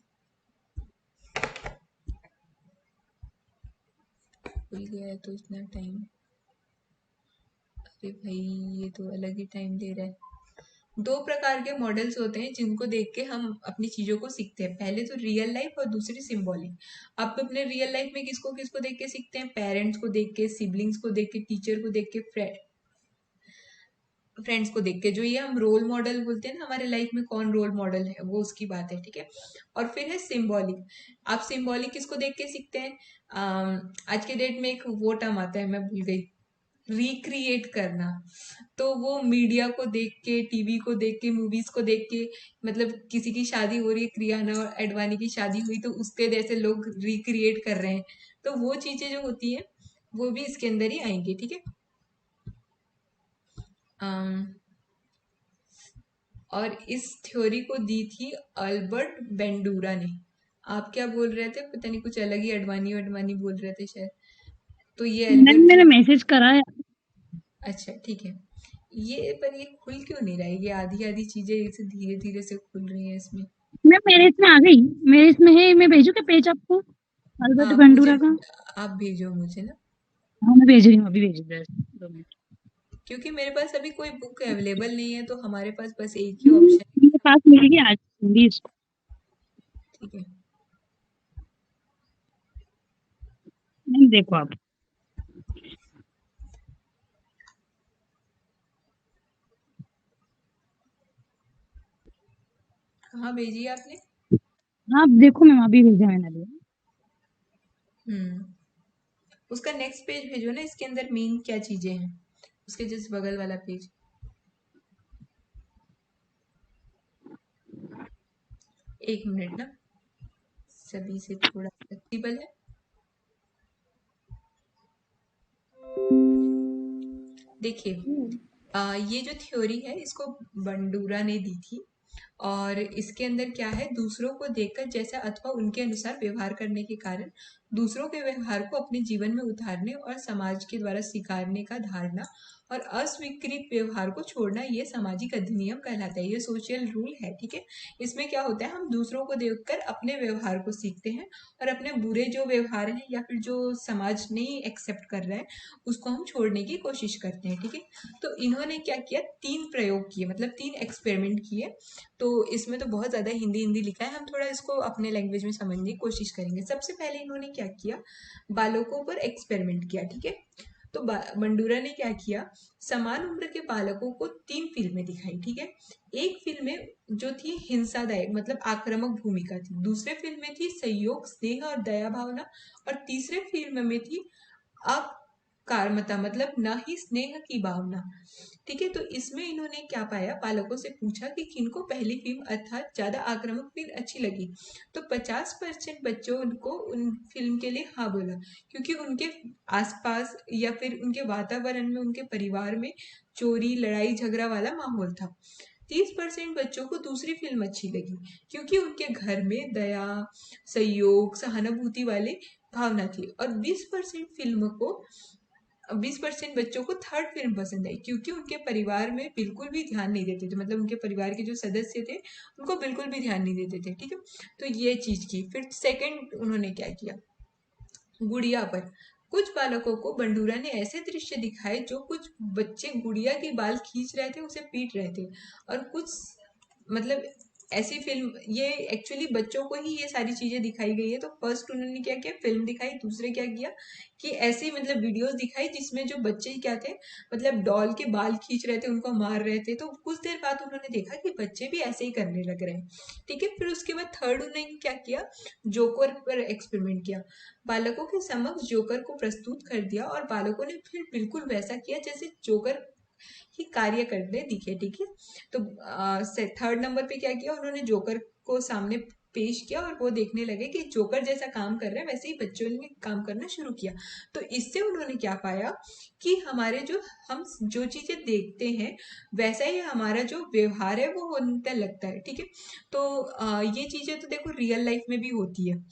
Speaker 1: खुल गया है तो इतना टाइम, अरे भाई ये तो अलग ही टाइम दे रहा है। दो प्रकार के मॉडल्स होते हैं जिनको देख के हम अपनी चीजों को सीखते हैं, पहले तो रियल लाइफ और दूसरी सिंबॉलिक। आप अपने रियल लाइफ में किसको किसको देख के सीखते हैं? पेरेंट्स को देख के, सिबलिंग्स को देख के, टीचर को देख के, फ्रेंड्स को देख के। जो ये हम रोल मॉडल बोलते हैं ना, हमारे लाइफ में कौन रोल मॉडल है, वो उसकी बात है, ठीक है। और फिर है सिंबॉलिक। आप सिंबॉलिक किसको देख के सीखते हैं? आज के डेट में एक वो टर्म आता है, मैं भूल गई, रिक्रिएट करना। तो वो मीडिया को देख के, टीवी को देख के, मूवीज को देख के, मतलब किसी की शादी हो रही है, क्रियाना और एडवानी की शादी हुई तो उसके जैसे लोग रिक्रिएट कर रहे हैं, तो वो चीजें जो होती हैं वो भी इसके अंदर ही आएंगी, ठीक है। और इस थ्योरी को दी थी अल्बर्ट बेंडूरा ने। आप क्या बोल रहे थे? पता नहीं, कुछ अलग ही अडवाणी अडवाणी बोल रहे थे शायद। तो ये
Speaker 2: मैम
Speaker 1: अल्बर्ट
Speaker 2: मैंने
Speaker 1: जो,
Speaker 2: मैसेज करा है।
Speaker 1: अच्छा ठीक है। ये पर ये खुल क्यों नहीं रहा है? ये आधी आधी चीजें इसे धीरे धीरे से खुल रही हैं इसमें।
Speaker 2: मैम मेरे इसमें आ गई, मेरे इसमें है, मैं भेजू क्या पेज आपको अल्बर्ट
Speaker 1: हाँ मुझे,
Speaker 2: बंडूरा का?
Speaker 1: आप भेजो मुझे ना,
Speaker 2: हाँ मैं भेज रही हूँ, अभी भेज रही हूँ, 2 मिनट।
Speaker 1: क्योंकि मेरे पास अभी कोई बुक अवेलेबल नहीं है, तो हमारे पास बस एक ही ऑप्शन है।
Speaker 2: मेरे पास मिलेगी आज हिंदी इसको।
Speaker 1: ठीक है।
Speaker 2: मैम देखो आप।
Speaker 1: कहाँ भेजी आपने?
Speaker 2: हाँ आप देखो मैम, अभी भेजा मैंने अभी।
Speaker 1: उसका नेक्स्ट पेज भेजो ना, इसके अंदर मेन क्या चीजें हैं, उसके जस्ट बगल वाला पेज। एक मिनट ना, सभी से थोड़ा फ्लेक्सिबल है। देखिए, ये जो थ्योरी है इसको बंडूरा ने दी थी, और इसके अंदर क्या है, दूसरों को देखकर जैसा अथवा उनके अनुसार व्यवहार करने के कारण दूसरों के व्यवहार को अपने जीवन में उतारने और समाज के द्वारा स्वीकारने का धारणा और अस्वीकृत व्यवहार को छोड़ना, ये सामाजिक अधिनियम कहलाता है, ये सोशल रूल है, ठीक है। इसमें क्या होता है, हम दूसरों को देखकर अपने व्यवहार को सीखते हैं और अपने बुरे जो व्यवहार हैं या फिर जो समाज नहीं एक्सेप्ट कर रहा है उसको हम छोड़ने की कोशिश करते हैं, ठीक है। तो इन्होंने क्या किया, 3 प्रयोग किए, मतलब 3 एक्सपेरिमेंट किए। तो इसमें तो बहुत ज़्यादा हिंदी हिंदी लिखा है, हम थोड़ा इसको अपने लैंग्वेज में समझने की कोशिश करेंगे। सबसे पहले इन्होंने क्या किया, बालकों पर एक्सपेरिमेंट किया, ठीक है। तो बंडूरा ने क्या किया, समान उम्र के बालकों को 3 फिल्में दिखाई, ठीक है। एक फिल्म में जो थी हिंसादायक, मतलब आक्रामक भूमिका थी, दूसरे फिल्म में थी सहयोग, स्नेह और दया भावना, और तीसरे फिल्म में थी अकार्मता, मतलब न ही स्नेह की भावना, ठीक है। तो इसमें इन्होंने क्या पाया, बालकों से पूछा कि किनको पहली फिल्म अर्थात ज्यादा आक्रामक फिल्म अच्छी लगी। तो 50% बच्चों को उन फिल्म के लिए हाँ बोला, क्योंकि उनके आसपास या फिर उनके वातावरण में, उनके परिवार में चोरी, लड़ाई झगड़ा वाला माहौल था। 30% बच्चों को दूसरी फिल्म अच्छी लगी, क्योंकि उनके घर में दया, सहयोग, सहानुभूति वाली भावना थी। और 20% फिल्म को 20% बच्चों को थर्ड फिल्म पसंद आई, क्योंकि उनके परिवार में बिल्कुल भी ध्यान नहीं देते थे, मतलब उनके परिवार के जो सदस्य थे उनको बिल्कुल भी ध्यान नहीं देते थे, ठीक है। तो ये चीज की। फिर सेकंड उन्होंने क्या किया, गुड़िया पर कुछ बालकों को बंडूरा ने ऐसे दृश्य दिखाए जो कुछ बच्चे गुड़िया के बाल खींच रहे थे, उसे पीट रहे थे, और कुछ मतलब ऐसी फिल्म, ये एक्चुअली बच्चों को ही ये सारी चीजें दिखाई गई है। तो फर्स्ट उन्होंने क्या किया, फिल्म दिखाई। दूसरे क्या किया कि ऐसी मतलब वीडियोस दिखाई जिसमें जो बच्चे क्या थे, मतलब डॉल के बाल खींच रहे थे, उनको मार रहे थे। तो कुछ देर बाद उन्होंने देखा कि बच्चे भी ऐसे ही करने लग रहे हैं, ठीक है। फिर उसके बाद थर्ड उन्होंने क्या किया, जोकर पर एक्सपेरिमेंट किया। बालकों के समक्ष जोकर को प्रस्तुत कर दिया और बालकों ने फिर बिल्कुल वैसा किया जैसे जोकर ही कार्य करते दिखे, ठीक है। तो थर्ड नंबर पे क्या किया, उन्होंने जोकर को सामने पेश किया और वो देखने लगे कि जोकर जैसा काम कर रहा है वैसे ही बच्चों ने काम करना शुरू किया। तो इससे उन्होंने क्या पाया कि हमारे जो हम जो चीजें देखते हैं वैसा ही हमारा जो व्यवहार है वो होने लगता है, ठीक है। तो ये चीजें तो देखो रियल लाइफ में भी होती है।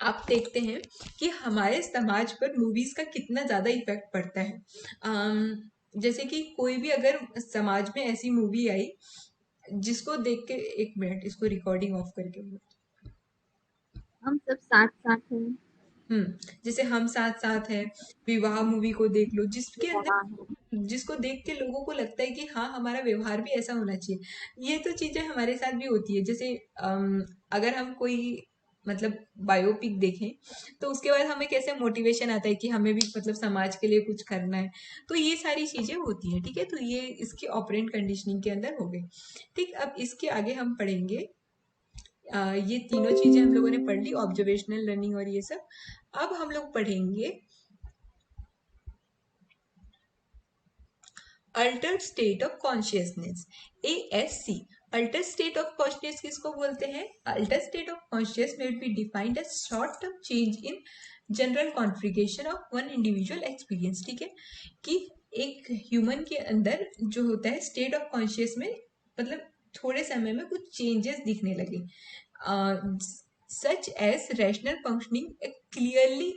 Speaker 1: आप देखते हैं कि हमारे समाज पर मूवीज का कितना ज्यादा इफेक्ट पड़ता है। जैसे कि कोई भी अगर समाज में ऐसी मूवी आई जिसको देख के, एक मिनट इसको रिकॉर्डिंग ऑफ करके
Speaker 4: हम सब साथ साथ हैं।
Speaker 1: जैसे हम साथ साथ है, विवाह मूवी को देख लो, जिसके
Speaker 4: वहाँ
Speaker 1: अंदर
Speaker 4: है।
Speaker 1: जिसको देख के लोगों को लगता है कि हाँ हमारा व्यवहार भी ऐसा होना चाहिए। ये तो चीजें हमारे साथ भी होती है। जैसे अगर हम कोई मतलब बायोपिक देखें तो उसके बाद हमें कैसे मोटिवेशन आता है कि हमें भी मतलब समाज के लिए कुछ करना है। तो ये सारी चीजें होती है, ठीक है। तो ये इसकी ऑपरेंट कंडीशनिंग के अंदर हो गई, ठीक। अब इसके आगे हम पढ़ेंगे, ये तीनों चीजें हम लोगों ने पढ़ ली, ऑब्जर्वेशनल लर्निंग और ये सब। अब हम लोग पढ़ेंगे altered state of consciousness, ASC। Altered state of consciousness किसको बोलते हैं, अल्टर्ड स्टेट ऑफ कॉन्शियस में be defined as short term change in general configuration of one individual experience, ठीक है। कि एक ह्यूमन के अंदर जो होता है स्टेट ऑफ कॉन्शियस में, मतलब थोड़े समय में कुछ चेंजेस दिखने लगे, such as rational functioning clearly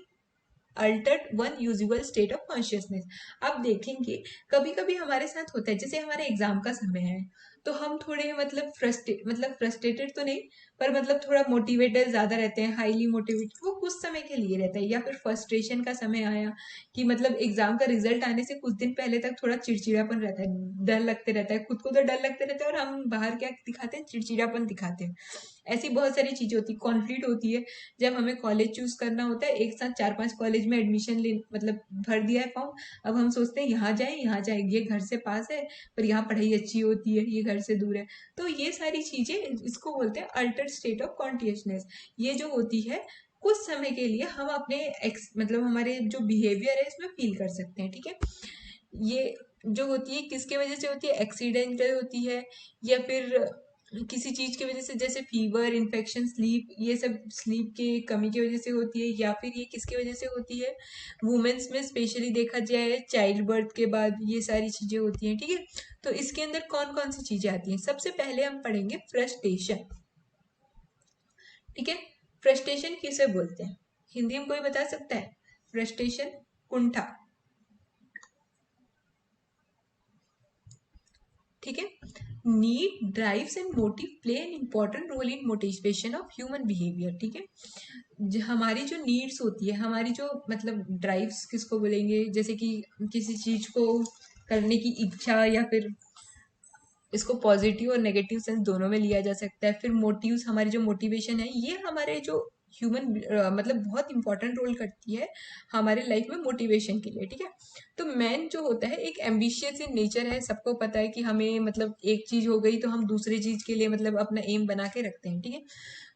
Speaker 1: altered one usual state of consciousness. आप देखेंगे कभी कभी हमारे साथ होता है, जैसे हमारे एग्जाम का समय है तो हम थोड़े मतलब फ्रस्ट्रेटेड तो नहीं, पर मतलब थोड़ा मोटिवेटेड ज्यादा रहते हैं, हाईली मोटिवेटेड, वो कुछ समय के लिए रहता है। या फिर फ्रस्ट्रेशन का समय आया कि मतलब एग्जाम का रिजल्ट आने से कुछ दिन पहले तक थोड़ा चिड़चिड़ापन रहता है, डर लगते रहता है, खुद को तो डर लगते रहता है और हम बाहर क्या दिखाते हैं, चिड़चिड़ापन दिखाते हैं। ऐसी बहुत सारी चीजें होती है। कॉन्फ्लिक्ट होती है जब हमें कॉलेज चूज करना होता है, एक साथ 4-5 कॉलेज में एडमिशन ले मतलब भर दिया है फॉर्म, अब हम सोचते हैं यहाँ जाए, ये घर से पास है पर यहाँ पढ़ाई अच्छी होती है, ये घर से दूर है। तो ये सारी चीजें, इसको बोलते हैं अल्टर्ड स्टेट ऑफ कॉन्शियसनेस। ये जो होती है कुछ समय के लिए हम अपने मतलब हमारे जो बिहेवियर है इसमें फील कर सकते हैं, ठीक है। ये जो होती है किसके वजह से होती है, एक्सीडेंटल होती है या फिर किसी चीज की वजह से, जैसे फीवर, इन्फेक्शन, स्लीप, ये सब स्लीप के कमी की वजह से होती है। या फिर ये किसकी वजह से होती है, वुमेन्स में स्पेशली देखा जाए चाइल्ड बर्थ के बाद ये सारी चीजें होती हैं, ठीक है। तो इसके अंदर कौन कौन सी चीजें आती हैं, सबसे पहले हम पढ़ेंगे फ्रस्ट्रेशन, ठीक है। फ्रस्ट्रेशन किसे बोलते हैं, हिंदी में कोई बता सकता है, फ्रस्ट्रेशन, कुंठा, ठीक है। Need, drives and motive play an important role in motivation of human behaviour, ठीक है। हमारी जो नीड्स होती है, हमारी जो मतलब ड्राइव्स किसको बोलेंगे, जैसे कि किसी चीज को करने की इच्छा, या फिर इसको पॉजिटिव और नेगेटिव सेंस दोनों में लिया जा सकता है। फिर मोटिव्स, हमारी जो मोटिवेशन है, ये हमारे जो ह्यूमन मतलब बहुत इंपॉर्टेंट रोल करती है हमारे लाइफ में मोटिवेशन के लिए, ठीक है। तो मैन जो होता है एक एम्बिशियस इन नेचर है, सबको पता है कि हमें मतलब एक चीज हो गई तो हम दूसरी चीज के लिए मतलब अपना एम बना के रखते हैं, ठीक है।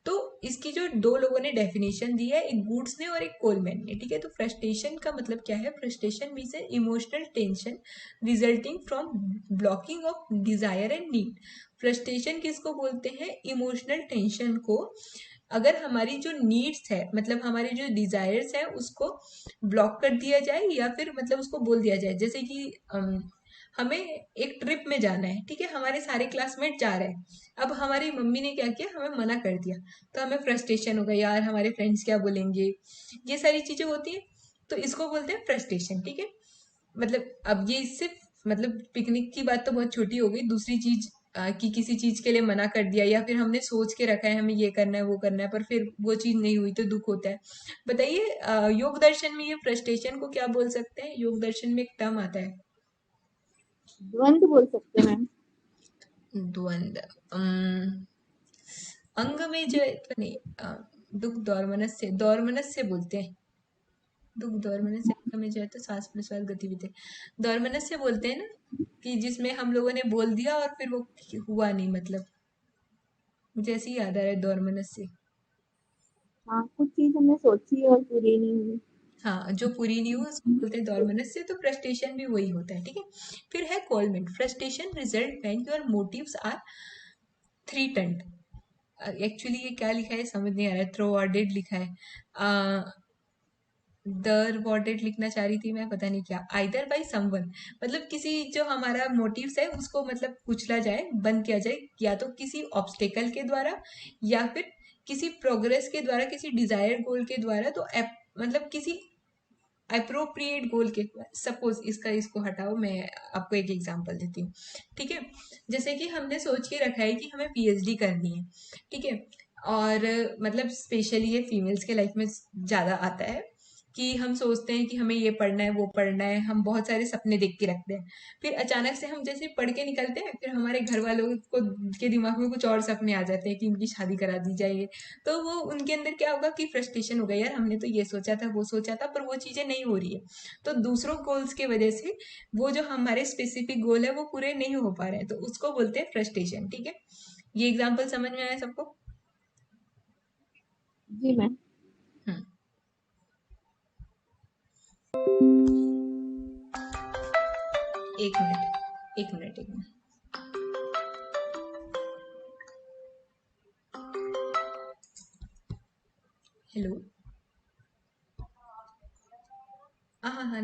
Speaker 1: तो इसकी जो दो लोगों ने डेफिनेशन दी है, एक गुड्स ने और एक कोलमैन ने, ठीक है। तो फ्रस्ट्रेशन का मतलब क्या है, frustration means emotional tension resulting from blocking of desire and need. Frustration किसको बोलते हैं, इमोशनल टेंशन को, अगर हमारी जो नीड्स है, मतलब हमारे जो डिजायर्स है उसको ब्लॉक कर दिया जाए, या फिर मतलब उसको बोल दिया जाए। जैसे कि हमें एक ट्रिप में जाना है, ठीक है, हमारे सारे क्लासमेट जा रहे हैं, अब हमारी मम्मी ने क्या किया, हमें मना कर दिया, तो हमें फ्रस्ट्रेशन होगा, यार हमारे फ्रेंड्स क्या बोलेंगे, ये सारी चीजें होती हैं। तो इसको बोलते हैं फ्रस्ट्रेशन। ठीक है, मतलब अब ये सिर्फ मतलब पिकनिक की बात तो बहुत छोटी हो गई, दूसरी चीज कि किसी चीज के लिए मना कर दिया या फिर हमने सोच के रखा है हमें ये करना है वो करना है पर फिर वो चीज नहीं हुई तो दुख होता है। बताइए योग दर्शन में ये फ्रस्ट्रेशन को क्या बोल सकते हैं? योग दर्शन में एक टर्म आता है
Speaker 4: द्वंद बोल सकते हैं मैम।
Speaker 1: द्वंद। अंग में जो है तो नहीं, दुख दौर्मनस्य बोलते हैं। दुख दौर्मनस्य अंग में जो है तो सांस प्रश्वास गतिविधि दौर्मनस्य बोलते हैं ना, कि जिसमें हम लोगों ने बोल दिया और फिर वो हुआ नहीं, मतलब मुझे ऐसे ही याद आ रहा है दौर्मनस्य।
Speaker 4: हाँ, कुछ चीज हमने सोची और पूरी नहीं हुई।
Speaker 1: हाँ, जो पूरी नहीं हुई उसको बोलते हैं दौर्मनस्य। तो फ्रस्ट्रेशन भी वही होता है। ठीक है, फिर है कोलमेंट। Frustration result when your motives are thwarted. Actually ये क्या लिखा है समझ नहीं आ रहा है, थ्रो वर्डेड लिखा है, दर वर्डेड लिखना चाह रही थी मैं, पता नहीं क्या। आइदर बाय समवन, मतलब किसी जो हमारा मोटिव्स है उसको मतलब कुचला जाए, बंद किया जाए, या तो किसी ऑब्स्टेकल के द्वारा या फिर किसी प्रोग्रेस के द्वारा, किसी डिजायर गोल के द्वारा। तो मतलब किसी अप्रोप्रिएट गोल के, सपोज इसको हटाओ, मैं आपको एक एग्जांपल देती हूँ। ठीक है, जैसे कि हमने सोच के रखा है कि हमें पीएचडी करनी है। ठीक है, और मतलब स्पेशली ये फीमेल्स के लाइफ में ज़्यादा आता है कि हम सोचते हैं कि हमें ये पढ़ना है वो पढ़ना है, हम बहुत सारे सपने देख के रखते हैं। फिर अचानक से हम जैसे पढ़ के निकलते हैं, फिर हमारे घर वालों को के दिमाग में कुछ और सपने आ जाते हैं कि इनकी शादी करा दी जाए। तो वो उनके अंदर क्या होगा कि फ्रस्ट्रेशन होगा, यार हमने तो ये सोचा था वो सोचा था पर वो चीज़ें नहीं हो रही है। तो दूसरों गोल्स की वजह से वो जो हमारे स्पेसिफिक गोल है वो पूरे नहीं हो पा रहे हैं, तो उसको बोलते हैं फ्रस्ट्रेशन। ठीक है, ये एग्जाम्पल समझ में आया सबको?
Speaker 4: जी मैम।
Speaker 1: हम्म, एक मिनट एक मिनट एक मिनट। हेलो। हाँ हाँ हाँ,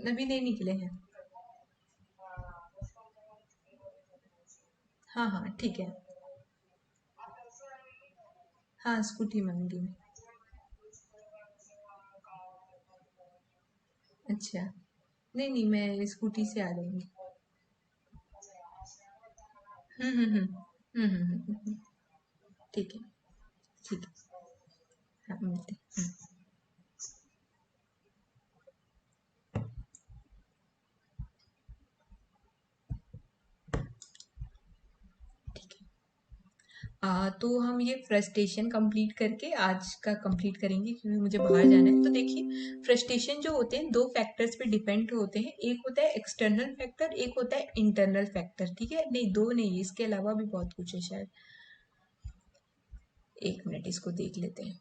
Speaker 1: अभी नहीं निकले हैं। हाँ हाँ ठीक है। हाँ, स्कूटी मंगी में। अच्छा, नहीं नहीं, मैं स्कूटी से आ जाऊंगी। हम्म हम्म हम्म ठीक है ठीक है। हाँ, मिलते हैं। ठीक है। तो हम ये फ्रस्ट्रेशन कंप्लीट करके आज का कंप्लीट करेंगे क्योंकि मुझे बाहर जाना है। तो देखिए, फ्रस्ट्रेशन जो होते हैं दो फैक्टर्स पे डिपेंड होते हैं, एक होता है एक्सटर्नल फैक्टर, एक होता है इंटरनल फैक्टर। ठीक है, नहीं दो नहीं, इसके अलावा भी बहुत कुछ है शायद। एक मिनट इसको देख लेते हैं।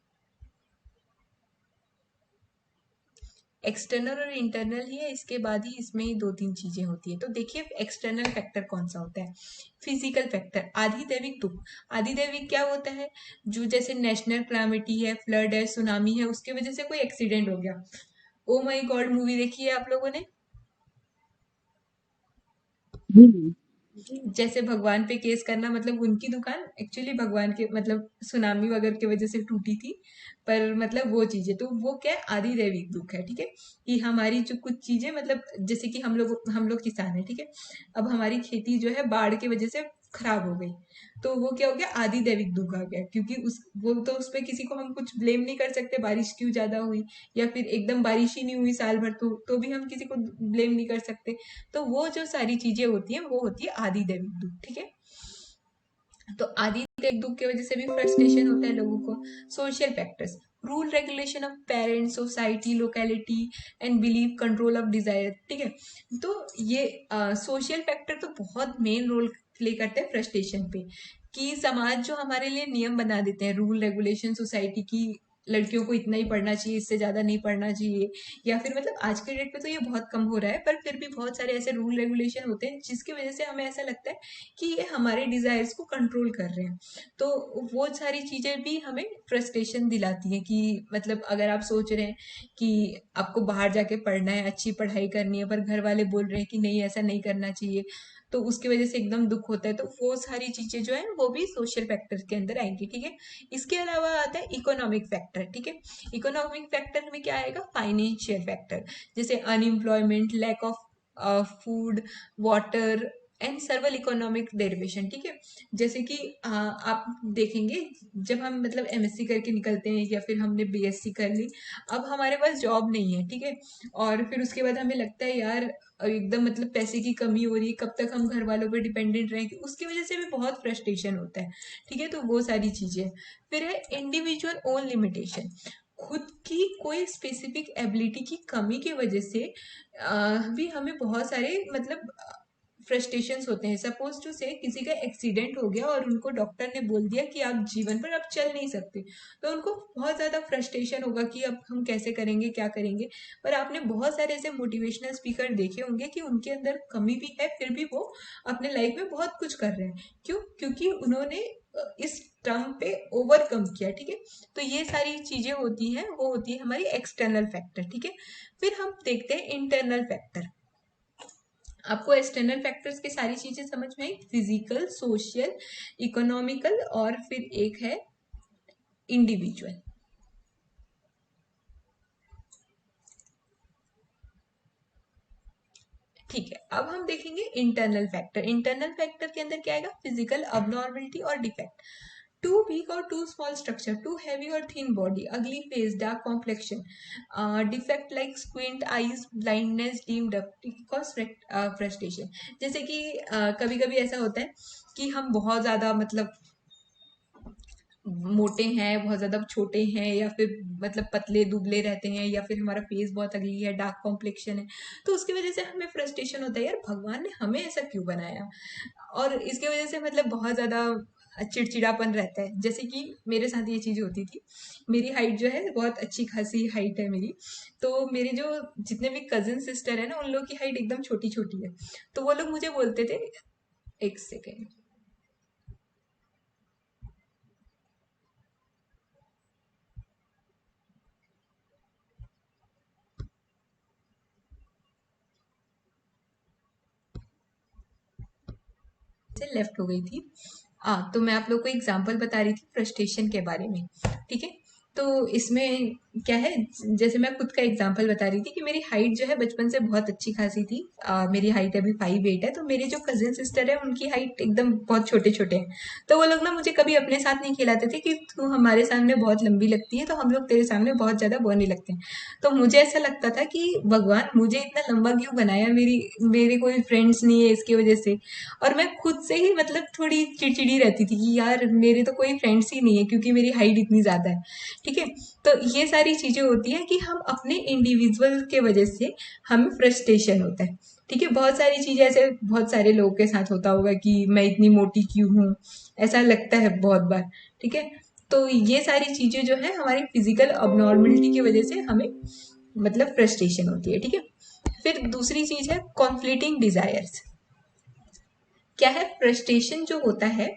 Speaker 1: एक्सटर्नल और इंटरनल ही है, इसके बाद ही इसमें ही दो तीन चीजें होती है। तो देखिए, एक्सटर्नल फैक्टर कौन सा होता है? फिजिकल फैक्टर, आधिदैविक दुख। आधिदैविक क्या होता है? जो जैसे नेशनल क्लामिटी है, फ्लड है, सुनामी है, उसकी वजह से कोई एक्सीडेंट हो गया। ओ माई गॉड मूवी देखी है आप लोगों ने?
Speaker 2: जी मैम।
Speaker 4: जी।
Speaker 1: जैसे भगवान पे केस करना, मतलब उनकी दुकान एक्चुअली भगवान के मतलब सुनामी वगैरह की वजह से टूटी थी, पर मतलब वो चीजें तो वो क्या है, आदि दैविक दुख है। ठीक है, कि हमारी जो कुछ चीजें मतलब जैसे कि हम लोग किसान है। ठीक है, अब हमारी खेती जो है बाढ़ की वजह से खराब हो गई, तो वो क्या हो गया, आदि दैविक दुख आ गया। क्योंकि उस वो तो उस पे किसी को हम कुछ ब्लेम नहीं कर सकते, बारिश क्यों ज्यादा हुई या फिर एकदम बारिश ही नहीं हुई साल भर, तो भी हम किसी को ब्लेम नहीं कर सकते। तो वो जो सारी चीजें होती हैं वो होती है आदि दैविक दुख। ठीक है, तो आदि दैविक दुख की वजह से भी फ्रस्ट्रेशन होता है लोगों को। Social factors, rule regulation of parents, society, locality and believe, control of desire. ठीक है, तो ये सोशल फैक्टर तो बहुत मेन रोल प्ले करते हैं फ्रस्ट्रेशन पे, कि समाज जो हमारे लिए नियम बना देते हैं, रूल रेगुलेशन सोसाइटी की, लड़कियों को इतना ही पढ़ना चाहिए, इससे ज्यादा नहीं पढ़ना चाहिए, या फिर मतलब आज के डेट पे तो ये बहुत कम हो रहा है, पर फिर भी बहुत सारे ऐसे रूल रेगुलेशन होते हैं जिसकी वजह से हमें ऐसा लगता है कि ये हमारे डिजायर्स को कंट्रोल कर रहे हैं। तो वो सारी चीजें भी हमें फ्रस्ट्रेशन दिलाती हैं, कि मतलब अगर आप सोच रहे हैं कि आपको बाहर जाके पढ़ना है, अच्छी पढ़ाई करनी है, पर घर वाले बोल रहे हैं कि नहीं ऐसा नहीं करना चाहिए, तो उसकी वजह से एकदम दुख होता है, तो वो सारी चीजें जो है वो भी सोशल फैक्टर के अंदर आएंगी, ठीक है। इसके अलावा आता है इकोनॉमिक फैक्टर, ठीक है। इकोनॉमिक फैक्टर में क्या आएगा, फाइनेंशियल फैक्टर, जैसे unemployment, lack of food, water and several economic derivation, ठीक है। जैसे कि आप देखेंगे जब हम मतलब एमएससी करके निकलते हैं या फिर हमने बीएससी कर ली, अब हमारे पास जॉब नहीं है, ठीक है, और फिर उसके बाद हमें लगता है यार एकदम मतलब पैसे की कमी हो रही है, कब तक हम घर वालों पे डिपेंडेंट रहेंगे, उसकी वजह से भी बहुत फ्रस्ट्रेशन होता है, ठीक है। तो वो सारी चीजें। फिर है इंडिविजुअल ओन लिमिटेशन, खुद की कोई स्पेसिफिक एबिलिटी की कमी की वजह से भी हमें बहुत सारे मतलब फ्रस्ट्रेशंस होते हैं। सपोज टू से किसी का एक्सीडेंट हो गया और उनको डॉक्टर ने बोल दिया कि आप जीवन पर अब चल नहीं सकते, तो उनको बहुत ज़्यादा फ्रस्ट्रेशन होगा कि अब हम कैसे करेंगे, क्या करेंगे। पर आपने बहुत सारे ऐसे मोटिवेशनल स्पीकर देखे होंगे कि उनके अंदर कमी भी है, फिर भी वो अपने लाइफ में बहुत कुछ कर रहे हैं। क्यों? क्योंकि उन्होंने इस टर्म पे ओवरकम किया, ठीक है। तो ये सारी चीजें होती हैं, वो होती है हमारी एक्सटर्नल फैक्टर, ठीक है। फिर हम देखते हैं इंटरनल फैक्टर। आपको एक्सटर्नल फैक्टर्स की सारी चीजें समझ में आई, फिजिकल, सोशल, इकोनॉमिकल और फिर एक है इंडिविजुअल। ठीक है, अब हम देखेंगे इंटरनल फैक्टर। इंटरनल फैक्टर के अंदर क्या आएगा, फिजिकल अबनॉर्मलिटी और defect, too weak or too small structure, too heavy or thin body, ugly face, dark complexion, defect like squint eyes, blindness, deemed up, cause frustration। जैसे कि कभी कभी ऐसा होता है कि हम बहुत ज्यादा मतलब मोटे हैं, बहुत ज्यादा छोटे हैं, या फिर मतलब पतले दुबले रहते हैं, या फिर हमारा फेस बहुत अगली है, डार्क कॉम्प्लेक्शन है, तो उसकी वजह से हमें फ्रस्ट्रेशन होता है, यार भगवान ने हमें ऐसा क्यों बनाया। और इसकी वजह से मतलब बहुत ज्यादा चिड़चिड़ापन रहता है। जैसे कि मेरे साथ ये चीज होती थी, मेरी हाइट जो है बहुत अच्छी खासी हाइट है मेरी, तो मेरे जो जितने भी कजिन सिस्टर है ना, उन लोग की हाइट एकदम छोटी छोटी है, तो वो लोग मुझे बोलते थे, एक सेकेंड, से लेफ्ट हो गई थी। तो मैं आप लोग को एग्जांपल बता रही थी फ्रस्ट्रेशन के बारे में, ठीक है। तो इसमें क्या है, जैसे मैं खुद का एग्जांपल बता रही थी कि मेरी हाइट जो है बचपन से बहुत अच्छी खासी थी। मेरी हाइट अभी 5'8" है, तो मेरे जो कजिन सिस्टर है उनकी हाइट एकदम बहुत छोटे छोटे हैं। तो वो लोग ना मुझे कभी अपने साथ नहीं खिलाते थे कि तू हमारे सामने बहुत लंबी लगती है, तो हम लोग तेरे सामने बहुत ज्यादा बोने लगते हैं। तो मुझे ऐसा लगता था कि भगवान मुझे इतना लंबा क्यों बनाया, मेरी मेरे कोई फ्रेंड्स नहीं है इसकी वजह से। और मैं खुद से ही मतलब थोड़ी चिड़चिड़ी रहती थी कि यार मेरे तो कोई फ्रेंड्स ही नहीं है क्योंकि मेरी हाइट इतनी ज्यादा है, ठीक है। तो ये सारी चीजें होती हैं कि हम अपने इंडिविजुअल के वजह से हमें फ्रस्ट्रेशन होता है, ठीक है। बहुत सारी चीजें ऐसे बहुत सारे लोगों के साथ होता होगा कि मैं इतनी मोटी क्यों हूँ, ऐसा लगता है बहुत बार, ठीक है। तो ये सारी चीजें जो है हमारी फिजिकल अबनॉर्मलिटी की वजह से हमें मतलब फ्रस्ट्रेशन होती है, ठीक है। फिर दूसरी चीज है कॉन्फ्लिक्टिंग डिजायर्स। क्या है, फ्रस्ट्रेशन जो होता है,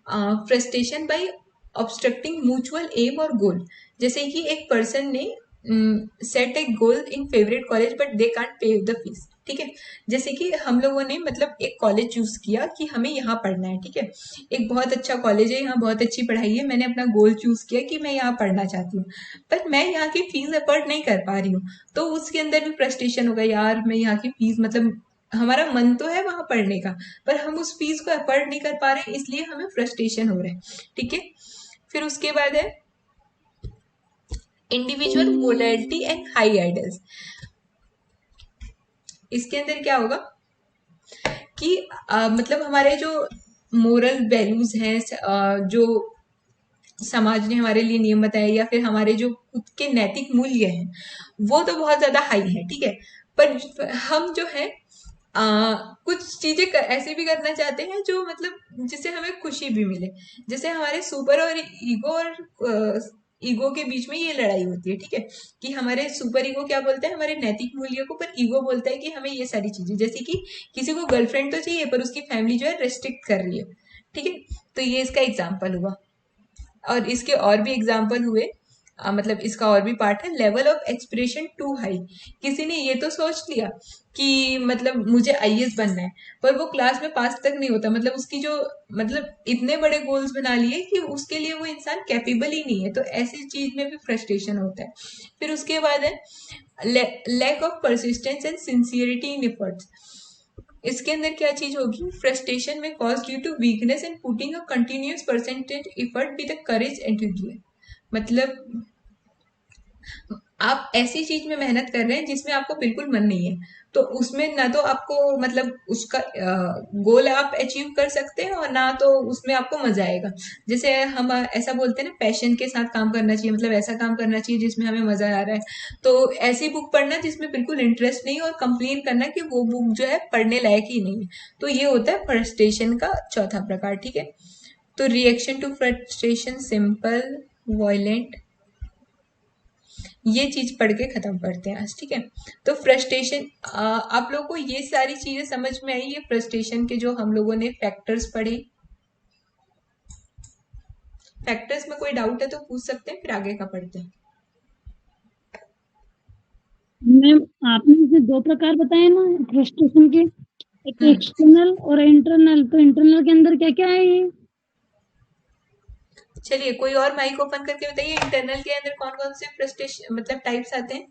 Speaker 1: frustration by obstructing mutual aim और गोल। जैसे कि एक पर्सन ने set a goal in favourite college but they can't pay the fees, ठीक है। जैसे कि हम लोगों ने मतलब एक कॉलेज चूज किया कि हमें यहाँ पढ़ना है, ठीक है, एक बहुत अच्छा कॉलेज है, यहाँ बहुत अच्छी पढ़ाई है, मैंने अपना गोल चूज किया कि मैं यहाँ पढ़ना चाहती हूँ, पर मैं यहाँ की फीस अफोर्ड नहीं कर पा रही हूँ। तो उसके अंदर भी फ्रस्ट्रेशन होगा, यार मैं यहाँ की फीस मतलब हमारा मन तो है वहां पढ़ने का, पर हम उस फीस को अफोर्ड नहीं कर पा रहे, इसलिए हमें फ्रस्ट्रेशन हो रहा है, ठीक है। फिर उसके बाद है individual modality and high idols. इसके अंदर क्या होगा कि मतलब हमारे जो मोरल वैल्यूज हैं, जो समाज ने हमारे लिए नियम बताए, या फिर हमारे जो खुद के नैतिक मूल्य हैं, वो तो बहुत ज्यादा हाई है, ठीक है। पर हम जो है कुछ चीजें ऐसे भी करना चाहते हैं जो मतलब जिससे हमें खुशी भी मिले। जैसे हमारे सुपर और ईगो के बीच में ये लड़ाई होती है, ठीक है, कि हमारे सुपर ईगो क्या बोलते हैं, हमारे नैतिक मूल्यों को, पर ईगो बोलता है कि हमें ये सारी चीजें, जैसे कि किसी को गर्लफ्रेंड तो चाहिए पर उसकी फैमिली जो है रेस्ट्रिक्ट कर रही है, ठीक है। तो ये इसका एग्जाम्पल हुआ। और इसके और भी एग्जाम्पल हुए, मतलब इसका और भी पार्ट है, level of expression too high. किसी ने ये तो सोच लिया कि मतलब मुझे आईएएस बनना है, पर वो क्लास में पास तक नहीं होता, मतलब उसकी जो मतलब इतने बड़े गोल्स बना लिए कि उसके लिए वो इंसान कैपेबल ही नहीं है, तो ऐसी चीज में भी फ्रस्ट्रेशन होता है। फिर उसके बाद है lack of persistence and sincerity in efforts. इसके अंदर क्या चीज होगी, फ्रस्ट्रेशन में cause due to weakness and putting a continuous percentage effort with courage enthusiasm. मतलब आप ऐसी चीज में मेहनत कर रहे हैं जिसमें आपको बिल्कुल मन नहीं है, तो उसमें ना तो आपको मतलब उसका गोल आप अचीव कर सकते हैं और ना तो उसमें आपको मजा आएगा। जैसे हम ऐसा बोलते हैं ना, पैशन के साथ काम करना चाहिए, मतलब ऐसा काम करना चाहिए जिसमें हमें मजा आ रहा है। तो ऐसी बुक पढ़ना जिसमें बिल्कुल इंटरेस्ट नहीं और कंप्लेन करना कि वो बुक जो है पढ़ने लायक ही नहीं है, तो ये होता है फ्रस्ट्रेशन का चौथा प्रकार। ठीक है, तो reaction to frustration, simple, violent, ये चीज पढ़ के खत्म करते हैं आज। ठीक है, तो फ्रस्ट्रेशन, आप लोगों को ये सारी चीजें समझ में आई, ये फ्रस्ट्रेशन के जो हम लोगों ने फैक्टर्स पढ़े। फैक्टर्स में कोई डाउट है तो पूछ सकते हैं, फिर आगे का पढ़ते हैं।
Speaker 2: मैम आपने इसमें 2 प्रकार बताए ना फ्रस्ट्रेशन के, एक एक्सटर्नल और इंटरनल, तो इंटरनल के अंदर क्या-क्या है ये?
Speaker 1: चलिए कोई और माइक ओपन करके बताइए, इंटरनल के अंदर कौन कौन से फ्रस्ट्रेशन मतलब टाइप्स आते हैं।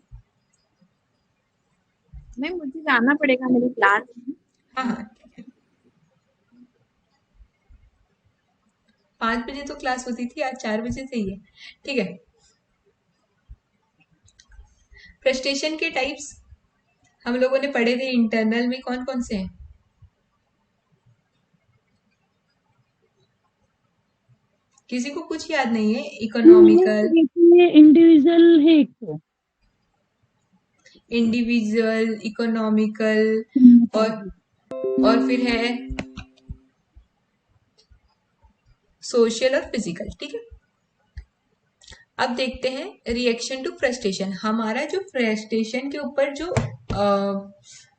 Speaker 4: मैम मुझे जाना पड़ेगा मेरी क्लास में।
Speaker 1: हाँ हाँ, ठीक है, 5 बजे तो क्लास होती थी, आज 4 बजे से ही है। ठीक है, फ्रस्ट्रेशन के टाइप्स हम लोगों ने पढ़े थे, इंटरनल में कौन कौन से हैं। किसी को कुछ याद नहीं है, इकोनॉमिकल,
Speaker 2: ये इंडिविजुअल है एक तो।
Speaker 1: इंडिविजुअल, इकोनॉमिकल, और फिर है सोशल और फिजिकल। ठीक है, अब देखते हैं रिएक्शन टू फ्रस्ट्रेशन। हमारा जो फ्रस्ट्रेशन के ऊपर जो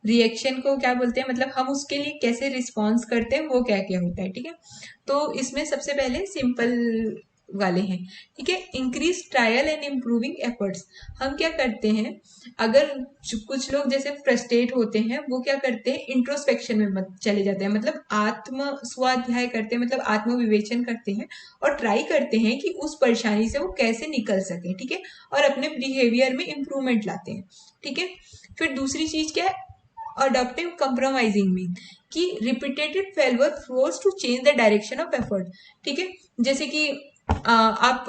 Speaker 1: रिएक्शन को क्या बोलते हैं, मतलब हम उसके लिए कैसे रिस्पॉन्स करते हैं, वो क्या क्या होता है। ठीक है, तो इसमें सबसे पहले सिंपल वाले हैं। ठीक है, increase trial and improving efforts. हम क्या करते हैं, अगर कुछ लोग जैसे फ्रस्ट्रेट होते हैं, वो क्या करते हैं, इंट्रोस्पेक्शन में चले जाते हैं, मतलब आत्म स्वाध्याय करते हैं, मतलब आत्मविवेचन करते हैं और ट्राई करते हैं कि उस परेशानी से वो कैसे निकल सके। ठीक है, और अपने बिहेवियर में इम्प्रूवमेंट लाते हैं। ठीक है, फिर दूसरी चीज क्या है, अडॉप्टिव कंप्रोमाइजिंग मीन कि repeated failure force to change the direction of effort. ठीक है, जैसे कि आप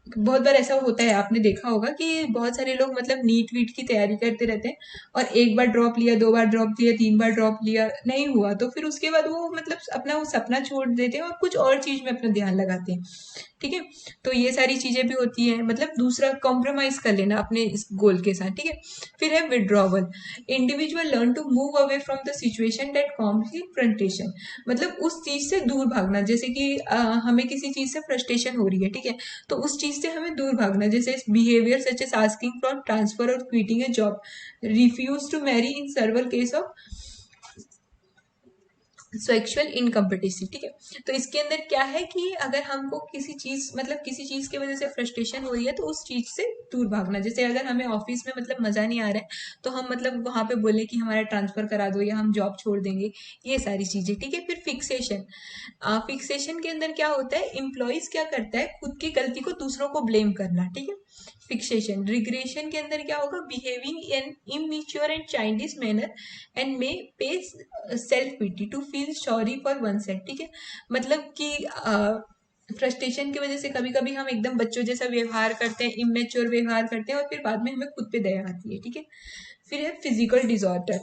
Speaker 1: बहुत बार ऐसा होता है, आपने देखा होगा कि बहुत सारे लोग मतलब नीट वीट की तैयारी करते रहते हैं और एक बार ड्रॉप लिया, 2 बार ड्रॉप लिया, 3 बार ड्रॉप लिया, नहीं हुआ, तो फिर उसके बाद वो मतलब अपना वो सपना छोड़ देते हैं और कुछ और चीज में अपना ध्यान लगाते हैं। ठीक है, तो ये सारी चीजें भी होती हैं, मतलब दूसरा कॉम्प्रोमाइज कर लेना अपने इस गोल के साथ। ठीक है, फिर है withdrawal. Individual learn to move away from the situation that confrontation, मतलब उस चीज से दूर भागना। जैसे कि हमें किसी चीज से फ्रस्ट्रेशन हो रही है, ठीक है, तो उस चीज से हमें दूर भागना, जैसे behaviour such as asking for transfer और quitting a job, refuse to marry in several case of sexual incompetency. ठीक है, तो इसके अंदर क्या है कि अगर हमको किसी चीज मतलब किसी चीज की वजह से फ्रस्ट्रेशन हो रही है, तो उस चीज से दूर भागना। जैसे अगर हमें ऑफिस में मतलब मजा नहीं आ रहा है, तो हम मतलब वहां पे बोले कि हमारा ट्रांसफर करा दो या हम जॉब छोड़ देंगे, ये सारी चीजें। ठीक है, फिर फिक्सेशन। फिक्सेशन के अंदर क्या होता है, एम्प्लॉइज क्या करता है, खुद की गलती को दूसरों को ब्लेम करना। ठीक है, फिक्सेशन। रिग्रेशन के अंदर क्या होगा, behaving in immature and childish manner and may pay self pity to feel sorry for oneself. ठीक है, मतलब कि फ्रस्ट्रेशन की वजह से कभी कभी हम एकदम बच्चों जैसा व्यवहार करते हैं, इमेच्योर व्यवहार करते हैं और फिर बाद में हमें खुद पे दया आती है। ठीक है, फिर है फिजिकल डिसऑर्डर।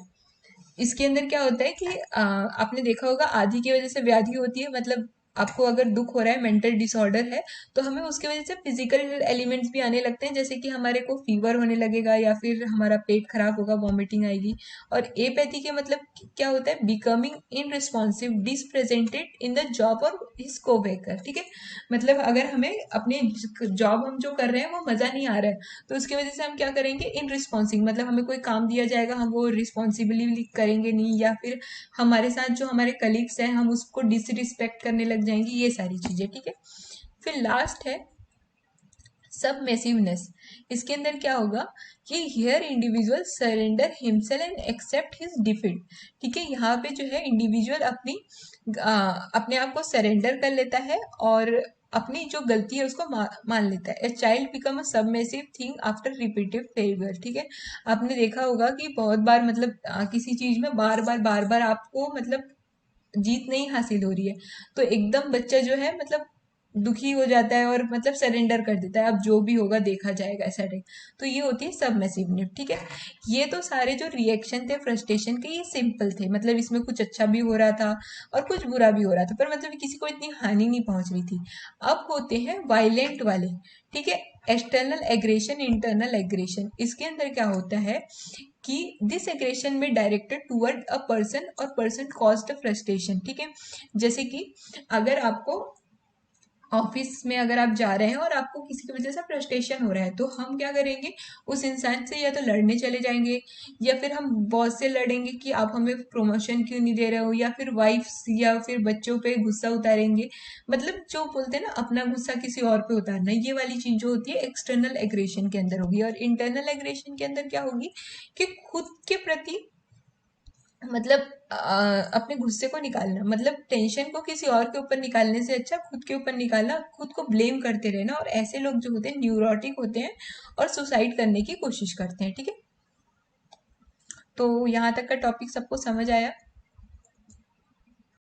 Speaker 1: इसके अंदर क्या होता है कि आपने देखा होगा आदि की वजह से व्याधि होती है, मतलब आपको अगर दुख हो रहा है, मेंटल डिसऑर्डर है, तो हमें उसकी वजह से फिजिकल एलिमेंट्स भी आने लगते हैं, जैसे कि हमारे को फीवर होने लगेगा या फिर हमारा पेट खराब होगा, वॉमिटिंग आएगी। और एपैथी के मतलब क्या होता है, बिकमिंग इनरिस्पॉन्सिव, डिसप्रेजेंटेड इन द जॉब और हिज कोवर्कर। ठीक है, मतलब अगर हमें अपने जॉब हम जो कर रहे हैं वो मजा नहीं आ रहा है, तो उसकी वजह से हम क्या करेंगे, इनरिस्पॉन्सिव, मतलब हमें कोई काम दिया जाएगा हम वो रिस्पॉन्सिबली करेंगे नहीं, या फिर हमारे साथ जो हमारे कलीग्स हैं हम उसको डिसरिस्पेक्ट करने लग जाएंगे, ये सारी चीजें। ठीक है, फिर लास्ट है सबमेसिवनेस, इसके अंदर क्या होगा कि here individual surrender himself and accept his defeat. ठीक है, यहाँ पे जो है इंडिविजुअल अपने आप को सरेंडर कर लेता है और अपनी जो गलती है उसको मान लेता है। A child become a submissive thing after repeated failure. ठीक है, आपने देखा होगा कि बहुत बार मतलब किसी चीज में बार बार आपको मतलब जीत नहीं हासिल हो रही है तो एकदम बच्चा जो है मतलब दुखी हो जाता है और मतलब सरेंडर कर देता है, अब जो भी होगा देखा जाएगा ऐसा टाइप। तो ये होती है सबमिसिवनेस। ठीक है, ये तो सारे जो रिएक्शन थे फ्रस्ट्रेशन के ये सिंपल थे, मतलब इसमें कुछ अच्छा भी हो रहा था और कुछ बुरा भी हो रहा था, पर मतलब किसी को इतनी हानि नहीं पहुंच रही थी। अब होते हैं वायलेंट वाले। ठीक है, एक्सटर्नल एग्रेशन, इंटरनल एग्रेशन, इसके अंदर क्या होता है कि दिस एग्रेशन में डायरेक्टेड टूवर्ड अ पर्सन और पर्सन कॉज्ड फ्रस्ट्रेशन। ठीक है, जैसे कि अगर आपको ऑफिस में अगर आप जा रहे हैं और आपको किसी की वजह से फ्रस्ट्रेशन हो रहा है तो हम क्या करेंगे, उस इंसान से या तो लड़ने चले जाएंगे या फिर हम बॉस से लड़ेंगे कि आप हमें प्रमोशन क्यों नहीं दे रहे हो, या फिर वाइफ्स या फिर बच्चों पे गुस्सा उतारेंगे। मतलब जो बोलते हैं ना अपना गुस्सा किसी और पे उतारना, ये वाली चीज जो होती है एक्सटर्नल एग्रेशन के अंदर होगी। और इंटरनल एग्रेशन के अंदर क्या होगी कि खुद के प्रति मतलब अपने गुस्से को निकालना, मतलब टेंशन को किसी और के ऊपर निकालने से अच्छा खुद के ऊपर निकालना, खुद को ब्लेम करते रहना। और ऐसे लोग जो होते हैं न्यूरोटिक होते हैं और सुसाइड करने की कोशिश करते हैं। ठीक है, तो यहाँ तक का टॉपिक सबको समझ आया।